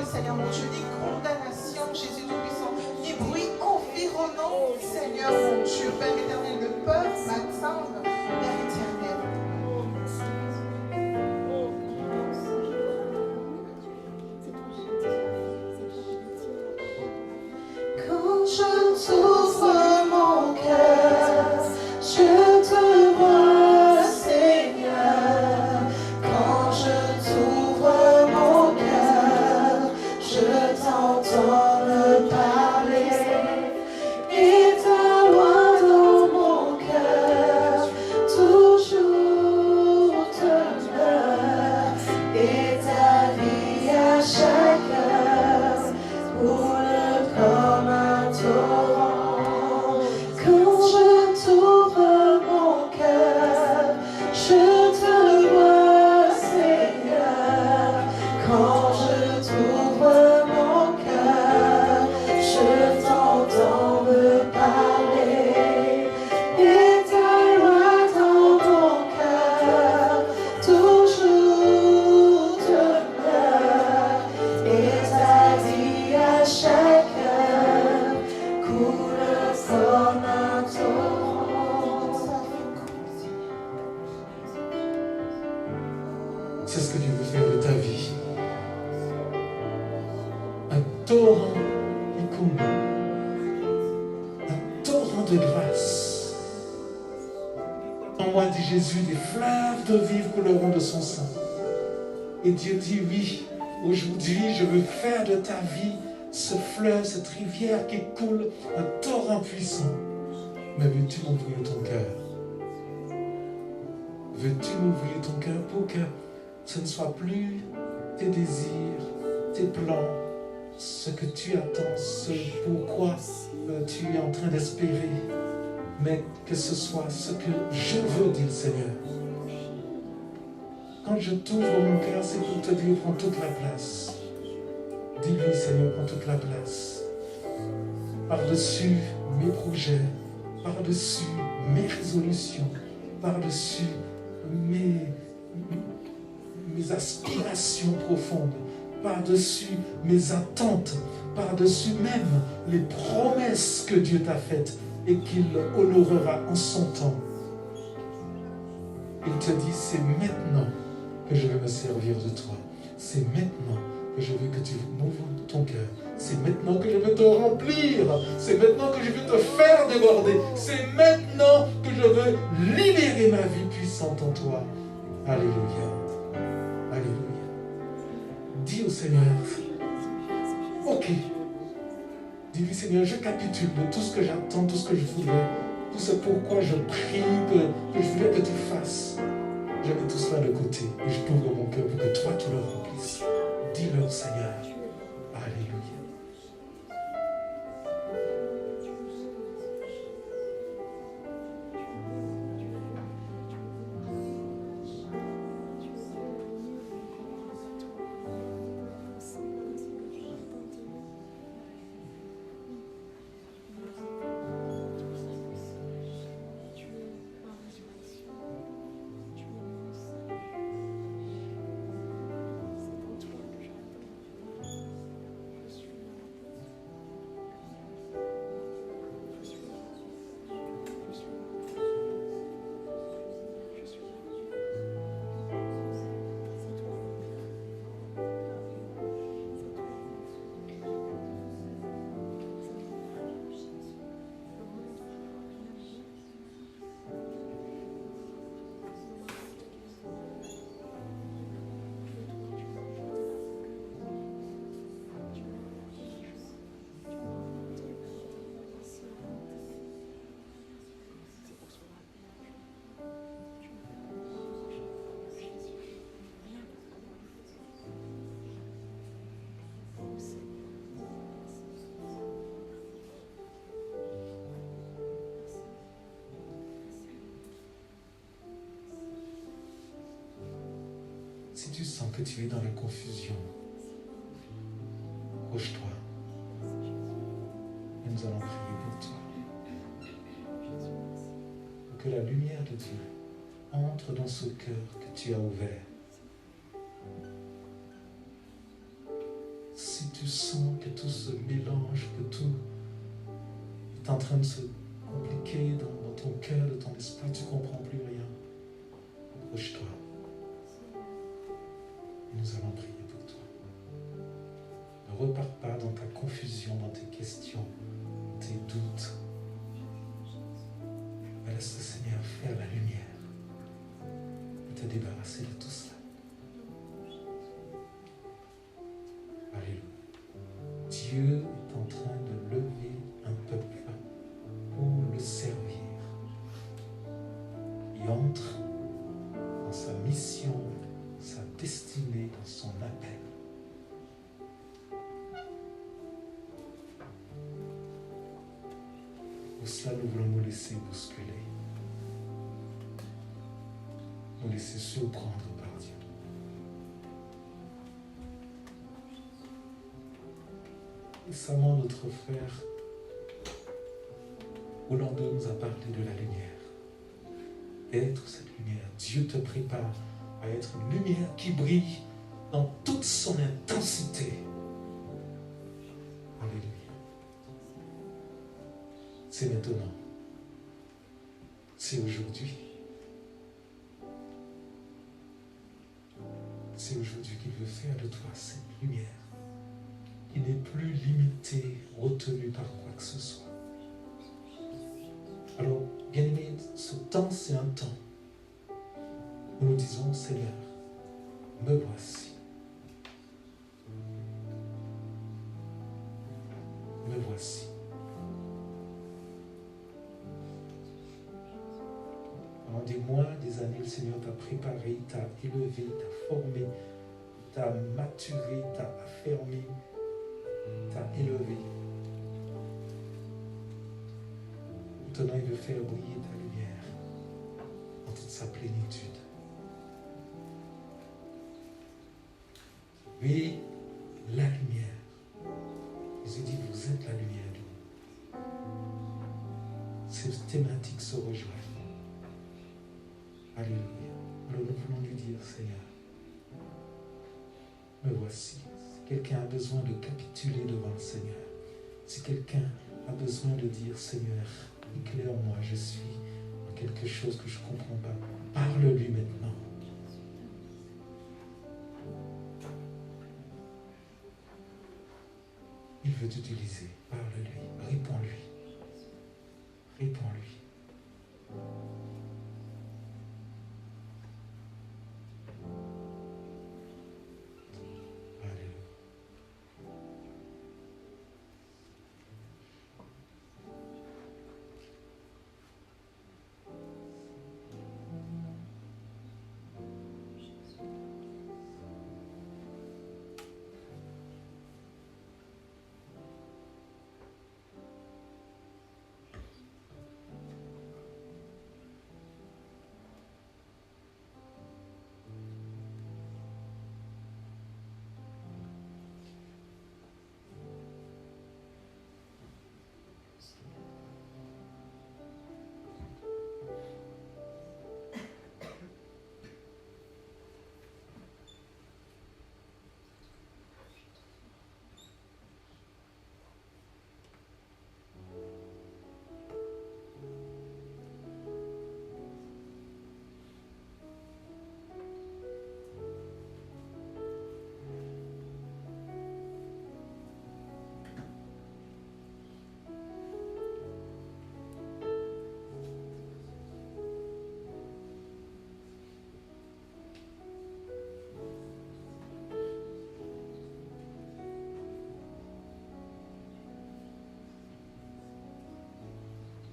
parole, Seigneur mon Dieu, ni condamnation, Jésus Tout-Puissant, ni bruit environnant, Seigneur mon Dieu, Père éternel, ne peuvent m'atteindre, Père éternel. Quand je t'ouvre mon cœur, je te vois, Seigneur. Quand je t'ouvre mon cœur, je t'entends me parler. Et ta voix dans mon cœur, toujours demeure. Et ta vie à chaque heure coule comme un torrent. Quand je t'ouvre mon cœur, je te vois, Seigneur. Quand je t'ouvre mon cœur, je t'entends me parler. Et ta loi dans mon cœur, toujours demeure. Et ta vie à chaque heure coule comme un torrent. C'est ce que Dieu veut faire de ta vie. Un torrent qui coule. Un torrent de grâce. En moi, dit Jésus, des fleuves de vie couleront de son sein. Et Dieu dit oui, aujourd'hui, je veux faire de ta vie ce fleuve, cette rivière qui coule, un torrent puissant. Mais veux-tu m'ouvrir ton cœur? Veux-tu m'ouvrir ton cœur pour que ce ne soit plus tes désirs, tes plans, ce que tu attends, ce pourquoi tu es en train d'espérer, mais que ce soit ce que je veux, dit le Seigneur. Quand je t'ouvre mon cœur, c'est pour te dire, prends toute la place. Dis-lui, Seigneur, prends toute la place. Par-dessus mes projets, par-dessus mes résolutions, par-dessus mes aspirations profondes, par-dessus mes attentes, par-dessus même les promesses que Dieu t'a faites et qu'il honorera en son temps. Il te dit, c'est maintenant que je veux me servir de toi. C'est maintenant que je veux que tu m'ouvres ton cœur. C'est maintenant que je veux te remplir. C'est maintenant que je veux te faire déborder. C'est maintenant que je veux libérer ma vie puissante en toi. Alléluia. Alléluia. Dis au Seigneur, ok. Dis-lui, Seigneur, je capitule de tout ce que j'attends, tout ce que je voudrais, tout ce pourquoi je prie, que je voulais que tu fasses. Je mets tout cela de côté et je t'ouvre mon cœur pour que toi tu le remplisses. Dis-le au Seigneur. Alléluia. Si tu sens que tu es dans la confusion, approche-toi et nous allons prier pour toi. Pour que la lumière de Dieu entre dans ce cœur que tu as ouvert. Si tu sens que tout se mélange, que tout est en train de se compliquer dans ton cœur, dans ton esprit, tu ne comprends plus rien. Approche-toi. Nous allons prier pour toi. Ne repars pas dans ta confusion, dans tes questions, tes doutes. Mais laisse le Seigneur faire la lumière et te débarrasser de tout cela. Alléluia. Dieu est en train de lever un peuple pour le servir. Il entre dans sa mission, sa destinée, dans son appel. Pour cela, nous voulons nous laisser bousculer, nous laisser surprendre par Dieu. Récemment, notre frère Rolando nous a parlé de la lumière. Être cette lumière. Dieu te prépare à être une lumière qui brille dans toute son intensité. Alléluia. C'est maintenant. C'est aujourd'hui. C'est aujourd'hui qu'il veut faire de toi cette lumière qui n'est plus limitée, retenue par quoi que ce soit. Alors, bien-aimés, ce temps, c'est un temps où nous disons, Seigneur, me voici. Me voici. Pendant des mois, des années, le Seigneur t'a préparé, t'a élevé, t'a formé, t'a maturé, t'a affermi, t'a élevé. Maintenant, il veut faire briller ta lumière dans toute sa plénitude. Oui, la lumière. Jésus dit, vous êtes la lumière du monde. Ces thématiques se rejoignent. Alléluia. Alors nous voulons lui dire, Seigneur, me voici. Si quelqu'un a besoin de capituler devant le Seigneur, si quelqu'un a besoin de dire, Seigneur, éclaire-moi, je suis dans quelque chose que je ne comprends pas, parle-lui maintenant. Il veut t'utiliser. Parle-lui. Réponds-lui. Réponds-lui. Alléluia.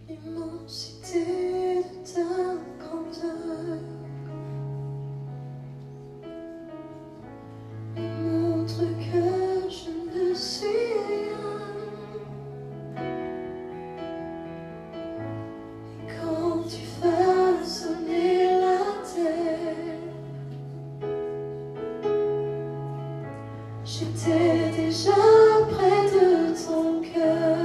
L'immensité de ta grandeur me montre que je ne suis rien. Et quand tu façonnais la terre, j'étais déjà près de ton cœur.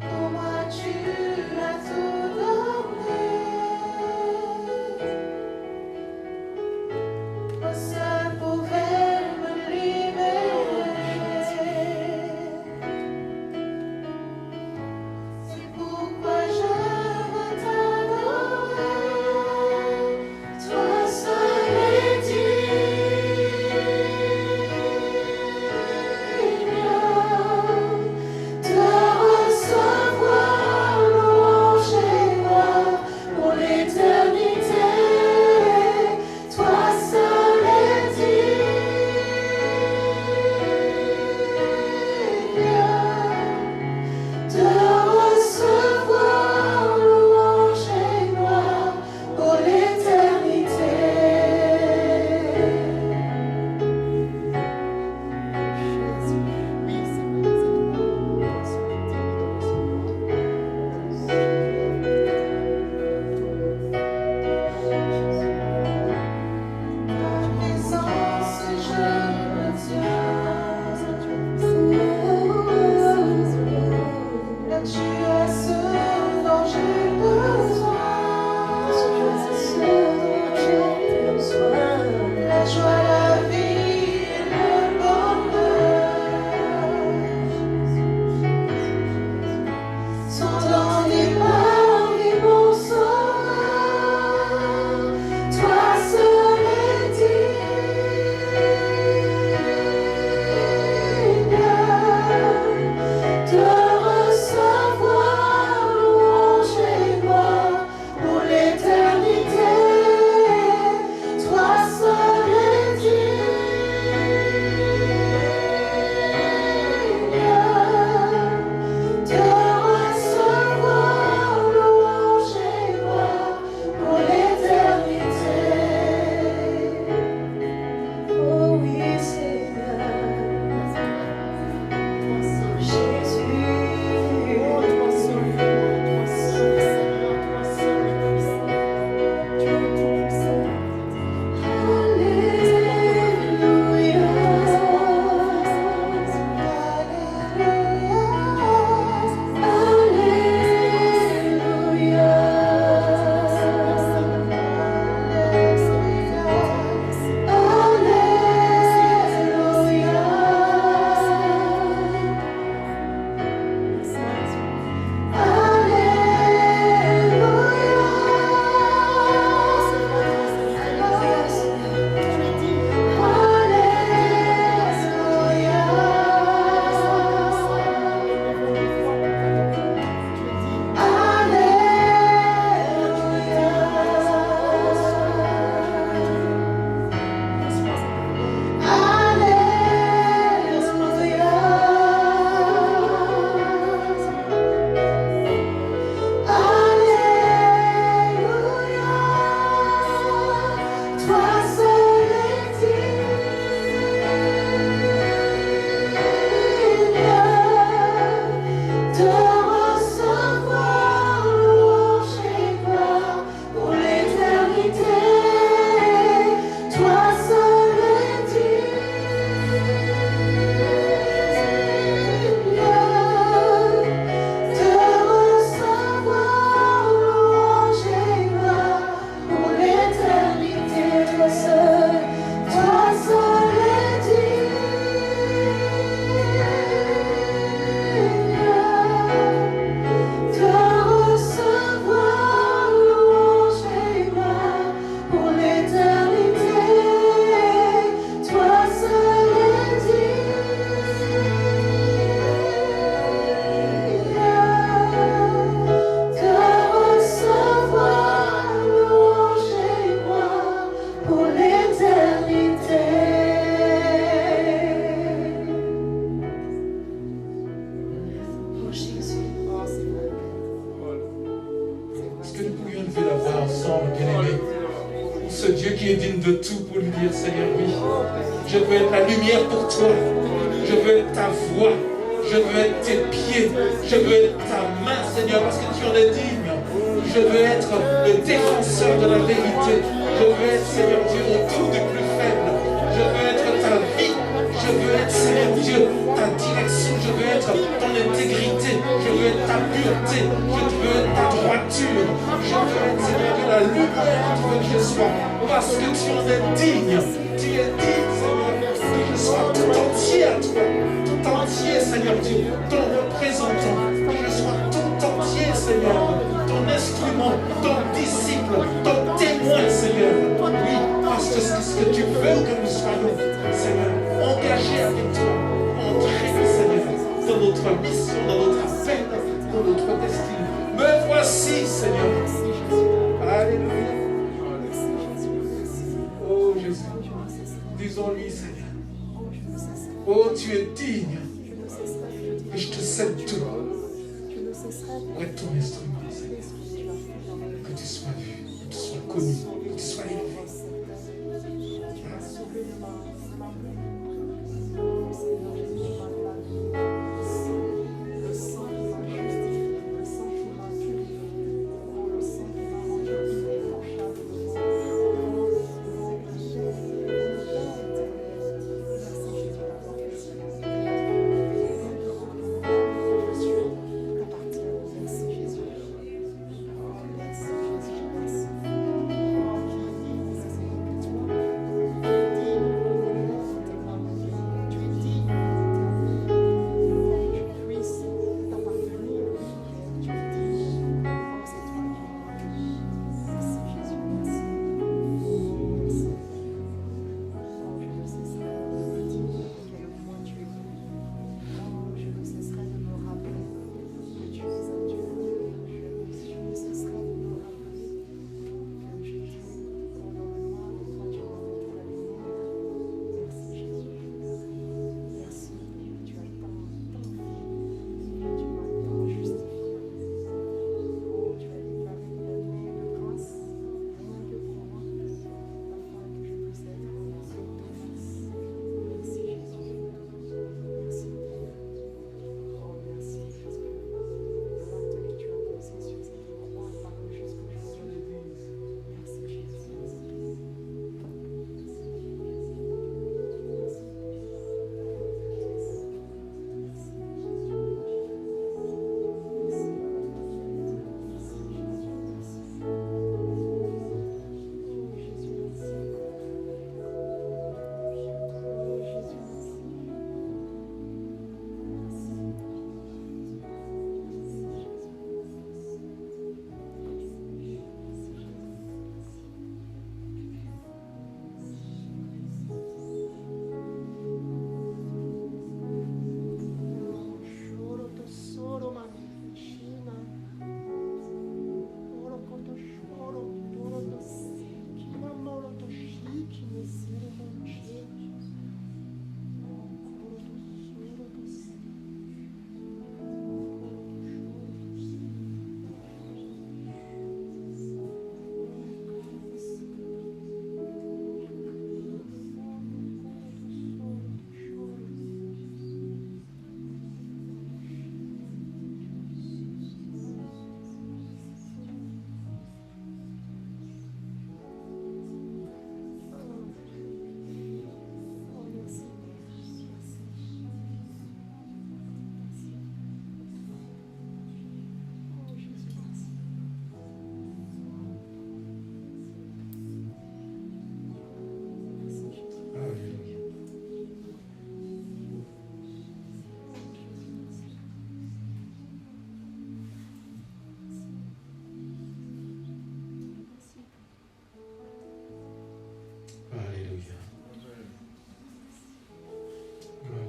Pour qui est digne de tout pour lui dire, Seigneur, oui, je veux être la lumière pour toi. Je veux être ta voix. Je veux être tes pieds. Je veux être ta main, Seigneur, parce que tu en es digne. Je veux être le défenseur de la vérité. Je veux être, Seigneur Dieu, autour du plus faible. Je veux être ta vie. Je veux être, Seigneur Dieu, ta direction. Je veux être ton intégrité. Je veux être ta pureté. Je veux être ta droiture. Je veux être, Seigneur Dieu, la lumière que tu veux que je sois. Parce que tu en es digne. Tu es digne, Seigneur, que je sois tout entier à toi. Tout entier, Seigneur Dieu, ton représentant. Que je sois tout entier, Seigneur. Ton instrument, ton disciple, ton témoin, Seigneur. Oui, parce que c'est ce que tu veux que nous soyons, Seigneur, engagés avec toi, entraînés, Seigneur, dans notre mission, dans notre appel, dans notre destinée. Me voici, Seigneur. Alléluia. Oh Jésus, disons-lui, Seigneur. Oh, tu es digne. Et je te cède tout pour être ton instrument, Seigneur. Que tu sois vu, que tu sois connu, que tu sois élevé.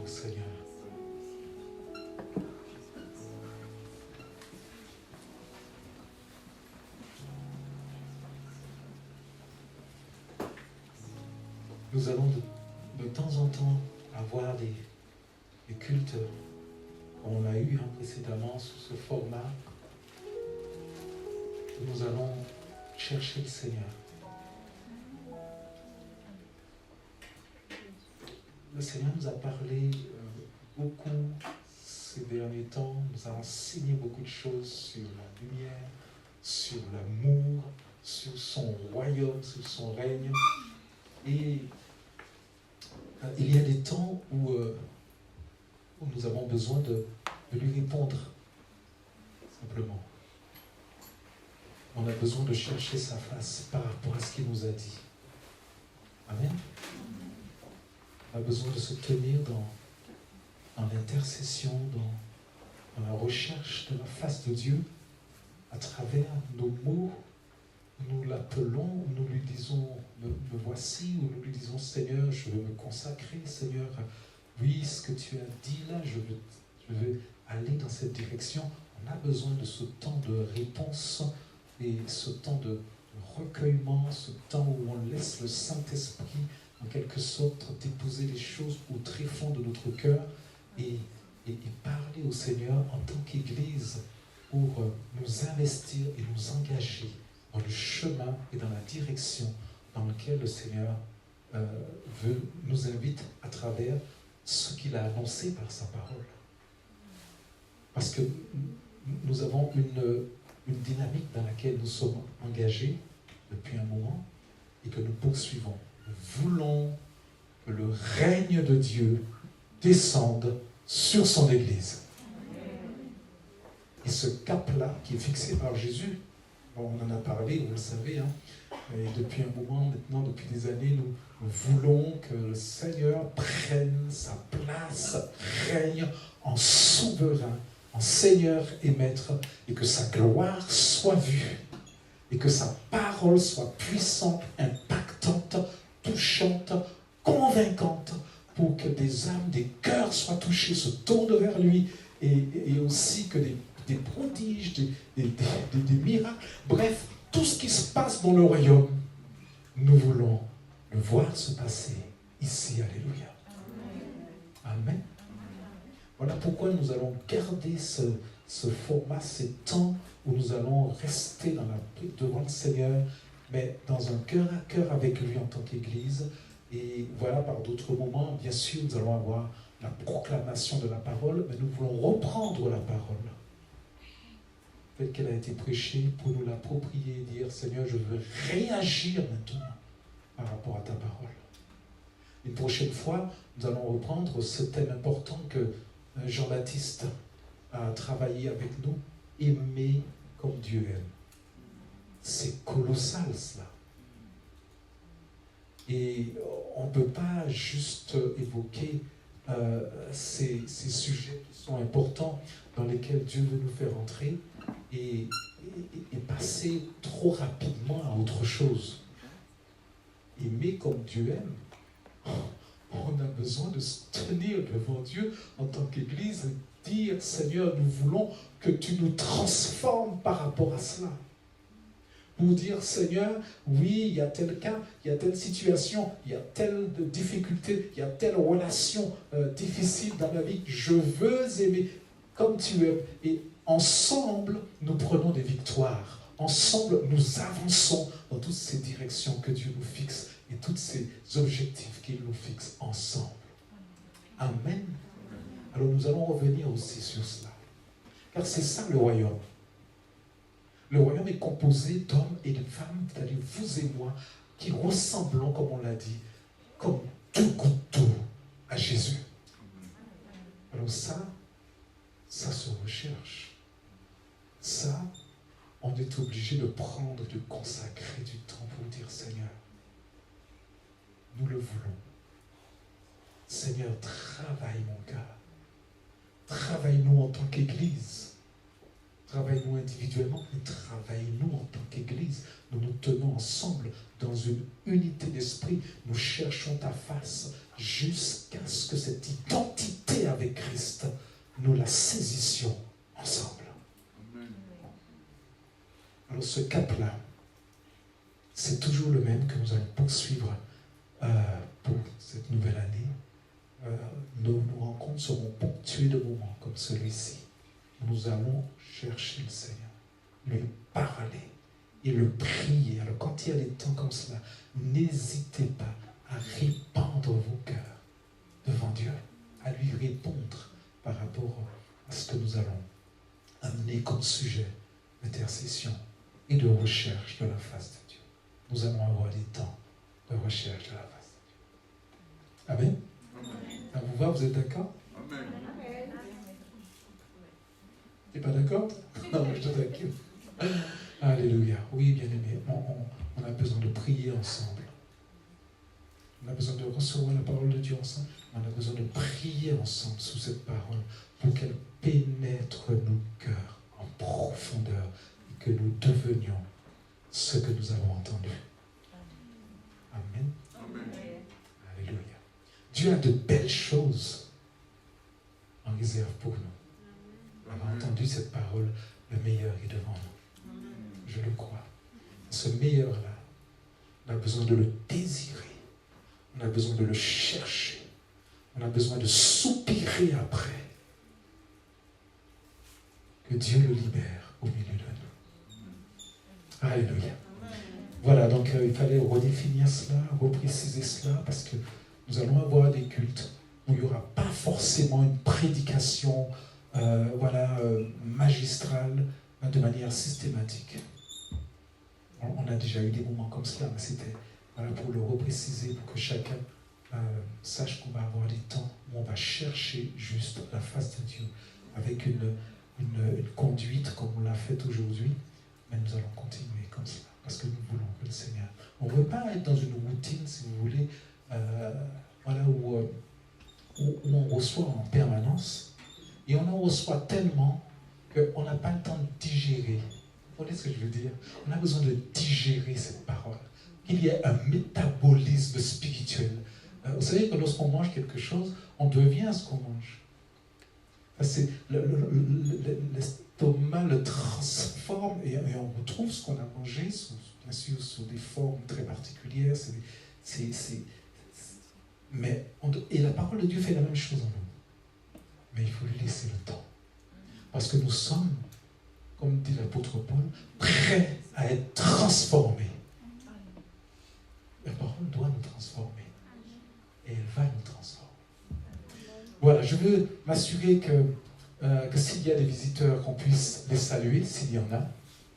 Seigneur. Nous allons de temps en temps avoir des cultes. On l'a eu précédemment sous ce format. Nous allons chercher le Seigneur. le Seigneur nous a parlé beaucoup ces derniers temps, nous a enseigné beaucoup de choses sur la lumière, sur l'amour, sur son royaume, sur son règne. Et il y a des temps où nous avons besoin de lui répondre, simplement. On a besoin de chercher sa face par rapport à ce qu'il nous a dit. Amen. On a besoin de se tenir dans l'intercession, dans la recherche de la face de Dieu, à travers nos mots. Nous l'appelons, nous lui disons me voici, ou nous lui disons Seigneur, je veux me consacrer, Seigneur, oui, ce que tu as dit là, je veux aller dans cette direction. On a besoin de ce temps de réponse et ce temps de recueillement, ce temps où on laisse le Saint-Esprit en quelque sorte déposer les choses au tréfonds de notre cœur et parler au Seigneur en tant qu'Église pour nous investir et nous engager dans le chemin et dans la direction dans laquelle le Seigneur nous invite à travers ce qu'il a annoncé par sa parole. Parce que nous avons une dynamique dans laquelle nous sommes engagés depuis un moment et que nous poursuivons. Nous voulons que le règne de Dieu descende sur son Église. Et ce cap-là qui est fixé par Jésus, bon, on en a parlé, vous le savez, hein, et depuis un moment maintenant, depuis des années, nous voulons que le Seigneur prenne sa place, règne en souverain, en Seigneur et Maître, et que sa gloire soit vue, et que sa parole soit puissante, impactante, touchante, convaincante, pour que des âmes, des cœurs soient touchés, se tournent vers lui, et aussi que des prodiges, des miracles, bref, tout ce qui se passe dans le royaume, nous voulons le voir se passer ici, alléluia. Amen. Voilà pourquoi nous allons garder ce format, ces temps où nous allons rester devant le Seigneur, mais dans un cœur à cœur avec lui en tant qu'Église. Et voilà, par d'autres moments, bien sûr, nous allons avoir la proclamation de la parole, mais nous voulons reprendre la parole telle qu'elle a été prêchée pour nous l'approprier et dire, Seigneur, je veux réagir maintenant par rapport à ta parole. Une prochaine fois, nous allons reprendre ce thème important que Jean-Baptiste a travaillé avec nous, aimer comme Dieu aime. C'est colossal cela. Et on ne peut pas juste évoquer ces sujets qui sont importants dans lesquels Dieu veut nous faire entrer et passer trop rapidement à autre chose. Aimer comme Dieu aime, on a besoin de se tenir devant Dieu en tant qu'Église et dire, Seigneur, nous voulons que tu nous transformes par rapport à cela. Pour dire, Seigneur, oui, il y a tel cas, il y a telle situation, il y a telle difficulté, il y a telle relation difficile dans ma vie. Je veux aimer comme tu aimes. Et ensemble, nous prenons des victoires. Ensemble, nous avançons dans toutes ces directions que Dieu nous fixe et tous ces objectifs qu'il nous fixe ensemble. Amen. Alors nous allons revenir aussi sur cela. Car c'est ça le royaume. Le royaume est composé d'hommes et de femmes, c'est-à-dire vous et moi, qui ressemblons, comme on l'a dit, comme deux gouttes d'eau à Jésus. Alors ça se recherche. Ça, on est obligé de prendre, de consacrer du temps pour dire, Seigneur, nous le voulons. Seigneur, travaille mon cœur. Travaille-nous en tant qu'Église. Travaille-nous individuellement, mais travaille-nous en tant qu'Église. Nous nous tenons ensemble dans une unité d'esprit. Nous cherchons ta face jusqu'à ce que cette identité avec Christ, nous la saisissions ensemble. Alors ce cap-là, c'est toujours le même que nous allons poursuivre pour cette nouvelle année. Nos rencontres seront ponctuées de moments comme celui-ci. Nous allons chercher le Seigneur, lui parler et le prier. Alors quand il y a des temps comme cela, n'hésitez pas à répandre vos cœurs devant Dieu, à lui répondre par rapport à ce que nous allons amener comme sujet d'intercession et de recherche de la face de Dieu. Nous allons avoir des temps de recherche de la face de Dieu. Amen. Ça vous va, vous êtes d'accord? Amen. Tu n'es pas d'accord? Non, je te taquine. Alléluia. Oui, bien aimé, on a besoin de prier ensemble. On a besoin de recevoir la parole de Dieu ensemble. On a besoin de prier ensemble sous cette parole pour qu'elle pénètre nos cœurs en profondeur et que nous devenions ce que nous avons entendu. Amen. Amen. Alléluia. Dieu a de belles choses en réserve pour nous. On a entendu cette parole, le meilleur est devant nous. Je le crois. Ce meilleur-là, on a besoin de le désirer. On a besoin de le chercher. On a besoin de soupirer après. Que Dieu le libère au milieu de nous. Alléluia. Voilà, donc il fallait redéfinir cela, repréciser cela, parce que nous allons avoir des cultes où il n'y aura pas forcément une prédication magistrale de manière systématique. On a déjà eu des moments comme cela, mais c'était pour le repréciser, pour que chacun sache qu'on va avoir des temps où on va chercher juste la face de Dieu, avec une conduite comme on l'a fait aujourd'hui, mais nous allons continuer comme cela, parce que nous voulons que le Seigneur... On ne veut pas être dans une routine, si vous voulez, où on reçoit en permanence, et on en reçoit tellement qu'on n'a pas le temps de digérer. Vous voyez ce que je veux dire? On a besoin de digérer cette parole. Qu'il y ait un métabolisme spirituel. Vous savez que lorsqu'on mange quelque chose, on devient ce qu'on mange. L'estomac le transforme et on retrouve ce qu'on a mangé, bien sûr, sous des formes très particulières. Et la parole de Dieu fait la même chose en nous. Mais il faut lui laisser le temps. Parce que nous sommes, comme dit l'apôtre Paul, prêts à être transformés. La parole doit nous transformer. Et elle va nous transformer. Voilà, je veux m'assurer que s'il y a des visiteurs, qu'on puisse les saluer, s'il y en a.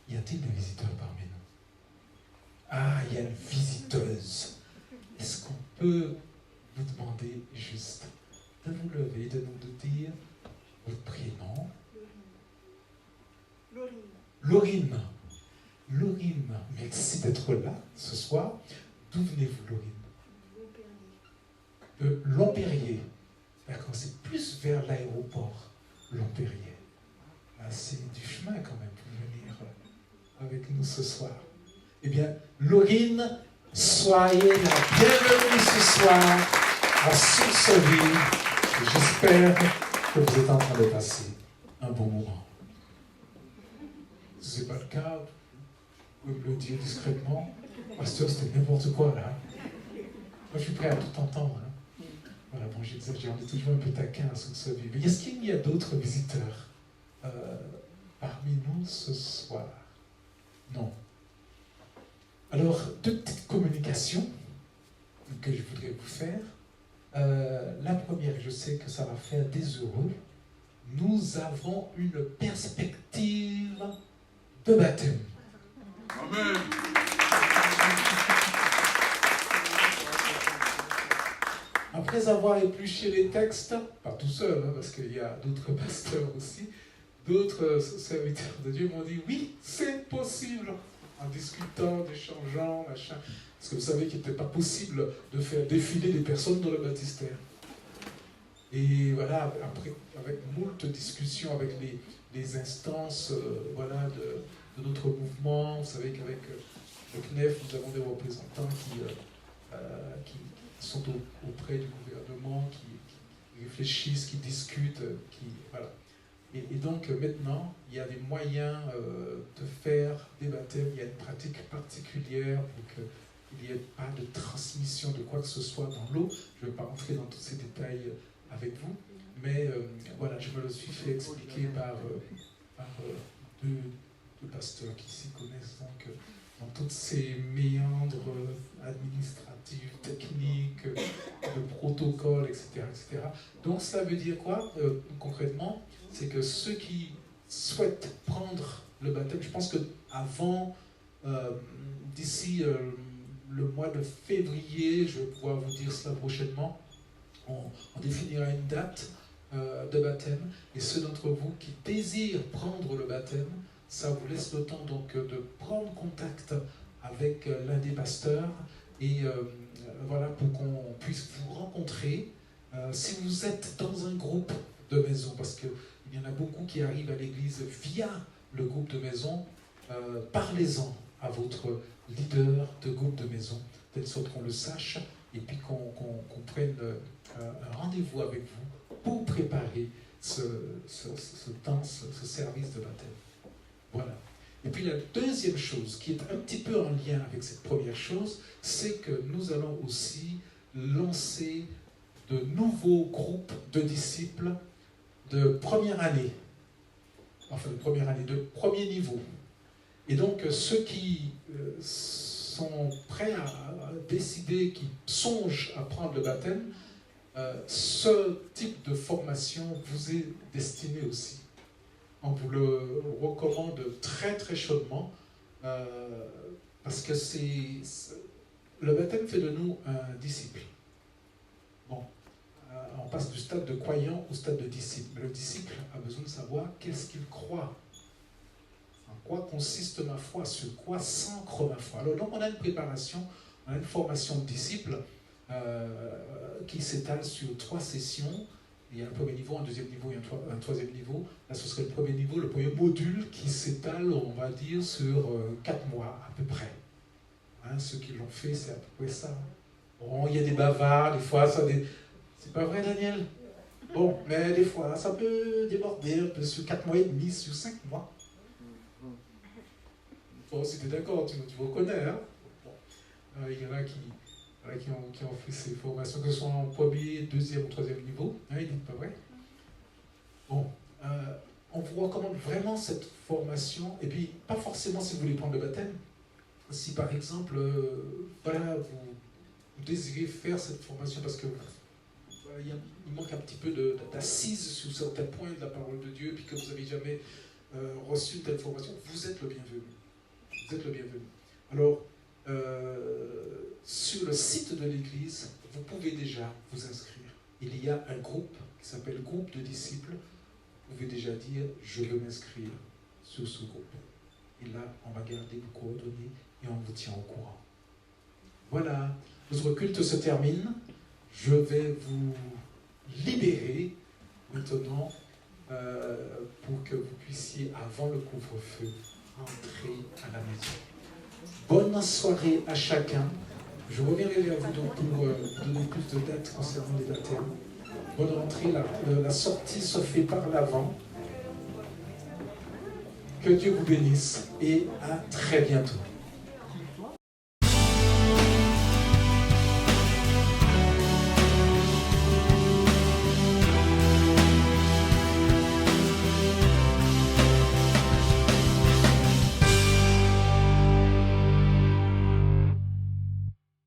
Y a-t-il des visiteurs parmi nous? Ah, il y a une visiteuse. Est-ce qu'on peut vous demander juste de vous lever, de nous dire votre prénom? Laurine. Laurine, merci d'être là ce soir. D'où venez-vous, Laurine? Lomperrier. D'accord, c'est plus vers l'aéroport, Lomperrier. Là, c'est du chemin quand même pour venir avec nous ce soir. Eh bien, Laurine, soyez la bienvenue ce soir à Source Vie. J'espère que vous êtes en train de passer un bon moment. Si ce n'est pas le cas, vous pouvez me le dire discrètement. Pasteur, c'était n'importe quoi là. Moi, je suis prêt à tout entendre. Voilà, bon, j'exagère, on est toujours un peu taquin à Source Vie. Mais est-ce qu'il y a d'autres visiteurs parmi nous ce soir? Non. Alors, deux petites communications que je voudrais vous faire. La première, je sais que ça va faire des heureux. Nous avons une perspective de baptême. Amen. Après avoir épluché les textes, pas tout seul, parce qu'il y a d'autres pasteurs aussi, d'autres serviteurs de Dieu m'ont dit oui, c'est possible, en discutant, échangeant, machin. Parce que vous savez qu'il n'était pas possible de faire défiler des personnes dans le baptistère. Et voilà, après, avec moult discussions avec les instances de notre mouvement, vous savez qu'avec le CNEF, nous avons des représentants qui sont auprès du gouvernement, qui réfléchissent, qui discutent, voilà. Et donc maintenant, il y a des moyens de faire des baptêmes, il y a une pratique particulière pour qu'il n'y ait pas de transmission de quoi que ce soit dans l'eau. Je ne vais pas rentrer dans tous ces détails avec vous, mais voilà, je me le suis fait expliquer par deux pasteurs qui s'y connaissent donc dans toutes ces méandres administratifs, techniques, de protocoles, etc., etc. Donc cela veut dire quoi concrètement? C'est que ceux qui souhaitent prendre le baptême, je pense qu'avant, d'ici le mois de février, je vais pouvoir vous dire cela prochainement, on définira une date de baptême, et ceux d'entre vous qui désirent prendre le baptême, ça vous laisse le temps donc de prendre contact avec l'un des pasteurs et voilà, pour qu'on puisse vous rencontrer. Si vous êtes dans un groupe de maison, parce qu'il y en a beaucoup qui arrivent à l'église via le groupe de maison, parlez-en à votre leader de groupe de maison, de telle sorte qu'on le sache et puis qu'on prenne un rendez-vous avec vous pour préparer ce temps, ce service de baptême. Voilà. Et puis la deuxième chose qui est un petit peu en lien avec cette première chose, c'est que nous allons aussi lancer de nouveaux groupes de disciples de première année, enfin de première année, de premier niveau. Et donc ceux qui sont prêts à décider, qui songent à prendre le baptême, ce type de formation vous est destiné aussi. On vous le recommande très très chaudement parce que le baptême fait de nous un disciple. Bon, on passe du stade de croyant au stade de disciple. Mais le disciple a besoin de savoir qu'est-ce qu'il croit. En quoi consiste ma foi? Sur quoi s'ancre ma foi? Alors donc on a une préparation, on a une formation de disciple qui s'étale sur 3 sessions. Il y a un premier niveau, un deuxième niveau et un troisième niveau. Là, ce serait le premier niveau, le premier module qui s'étale, on va dire, sur 4 mois à peu près. Hein, ceux qui l'ont fait, c'est à peu près ça. Bon, il y a des bavards, des fois, ça... C'est pas vrai, Daniel? Bon, mais des fois, ça peut déborder un peu sur 4 mois et demi, sur 5 mois. Bon, si tu es d'accord, tu me reconnais, hein? Bon. Il y en a qui ont fait ces formations, que ce soit en premier, deuxième ou troisième niveau. Hein, ils disent pas vrai. Bon, on vous recommande vraiment cette formation, et puis pas forcément si vous voulez prendre le baptême. Si par exemple, voilà, vous désirez faire cette formation parce que voilà, il manque un petit peu d'assise sur certains points de la parole de Dieu, puis que vous n'avez jamais reçu telle formation, vous êtes le bienvenu. Vous êtes le bienvenu. Alors, sur le site de l'église, vous pouvez déjà vous inscrire. Il y a un groupe qui s'appelle Groupe de disciples. Vous pouvez déjà dire « Je veux m'inscrire sur ce groupe ». Et là, on va garder vos coordonnées et on vous tient au courant. Voilà, notre culte se termine. Je vais vous libérer maintenant pour que vous puissiez, avant le couvre-feu, entrer à la maison. Bonne soirée à chacun. Je reviendrai vers vous donc pour donner plus de dates concernant les baptêmes. Bonne rentrée. La sortie se fait par l'avant. Que Dieu vous bénisse et à très bientôt.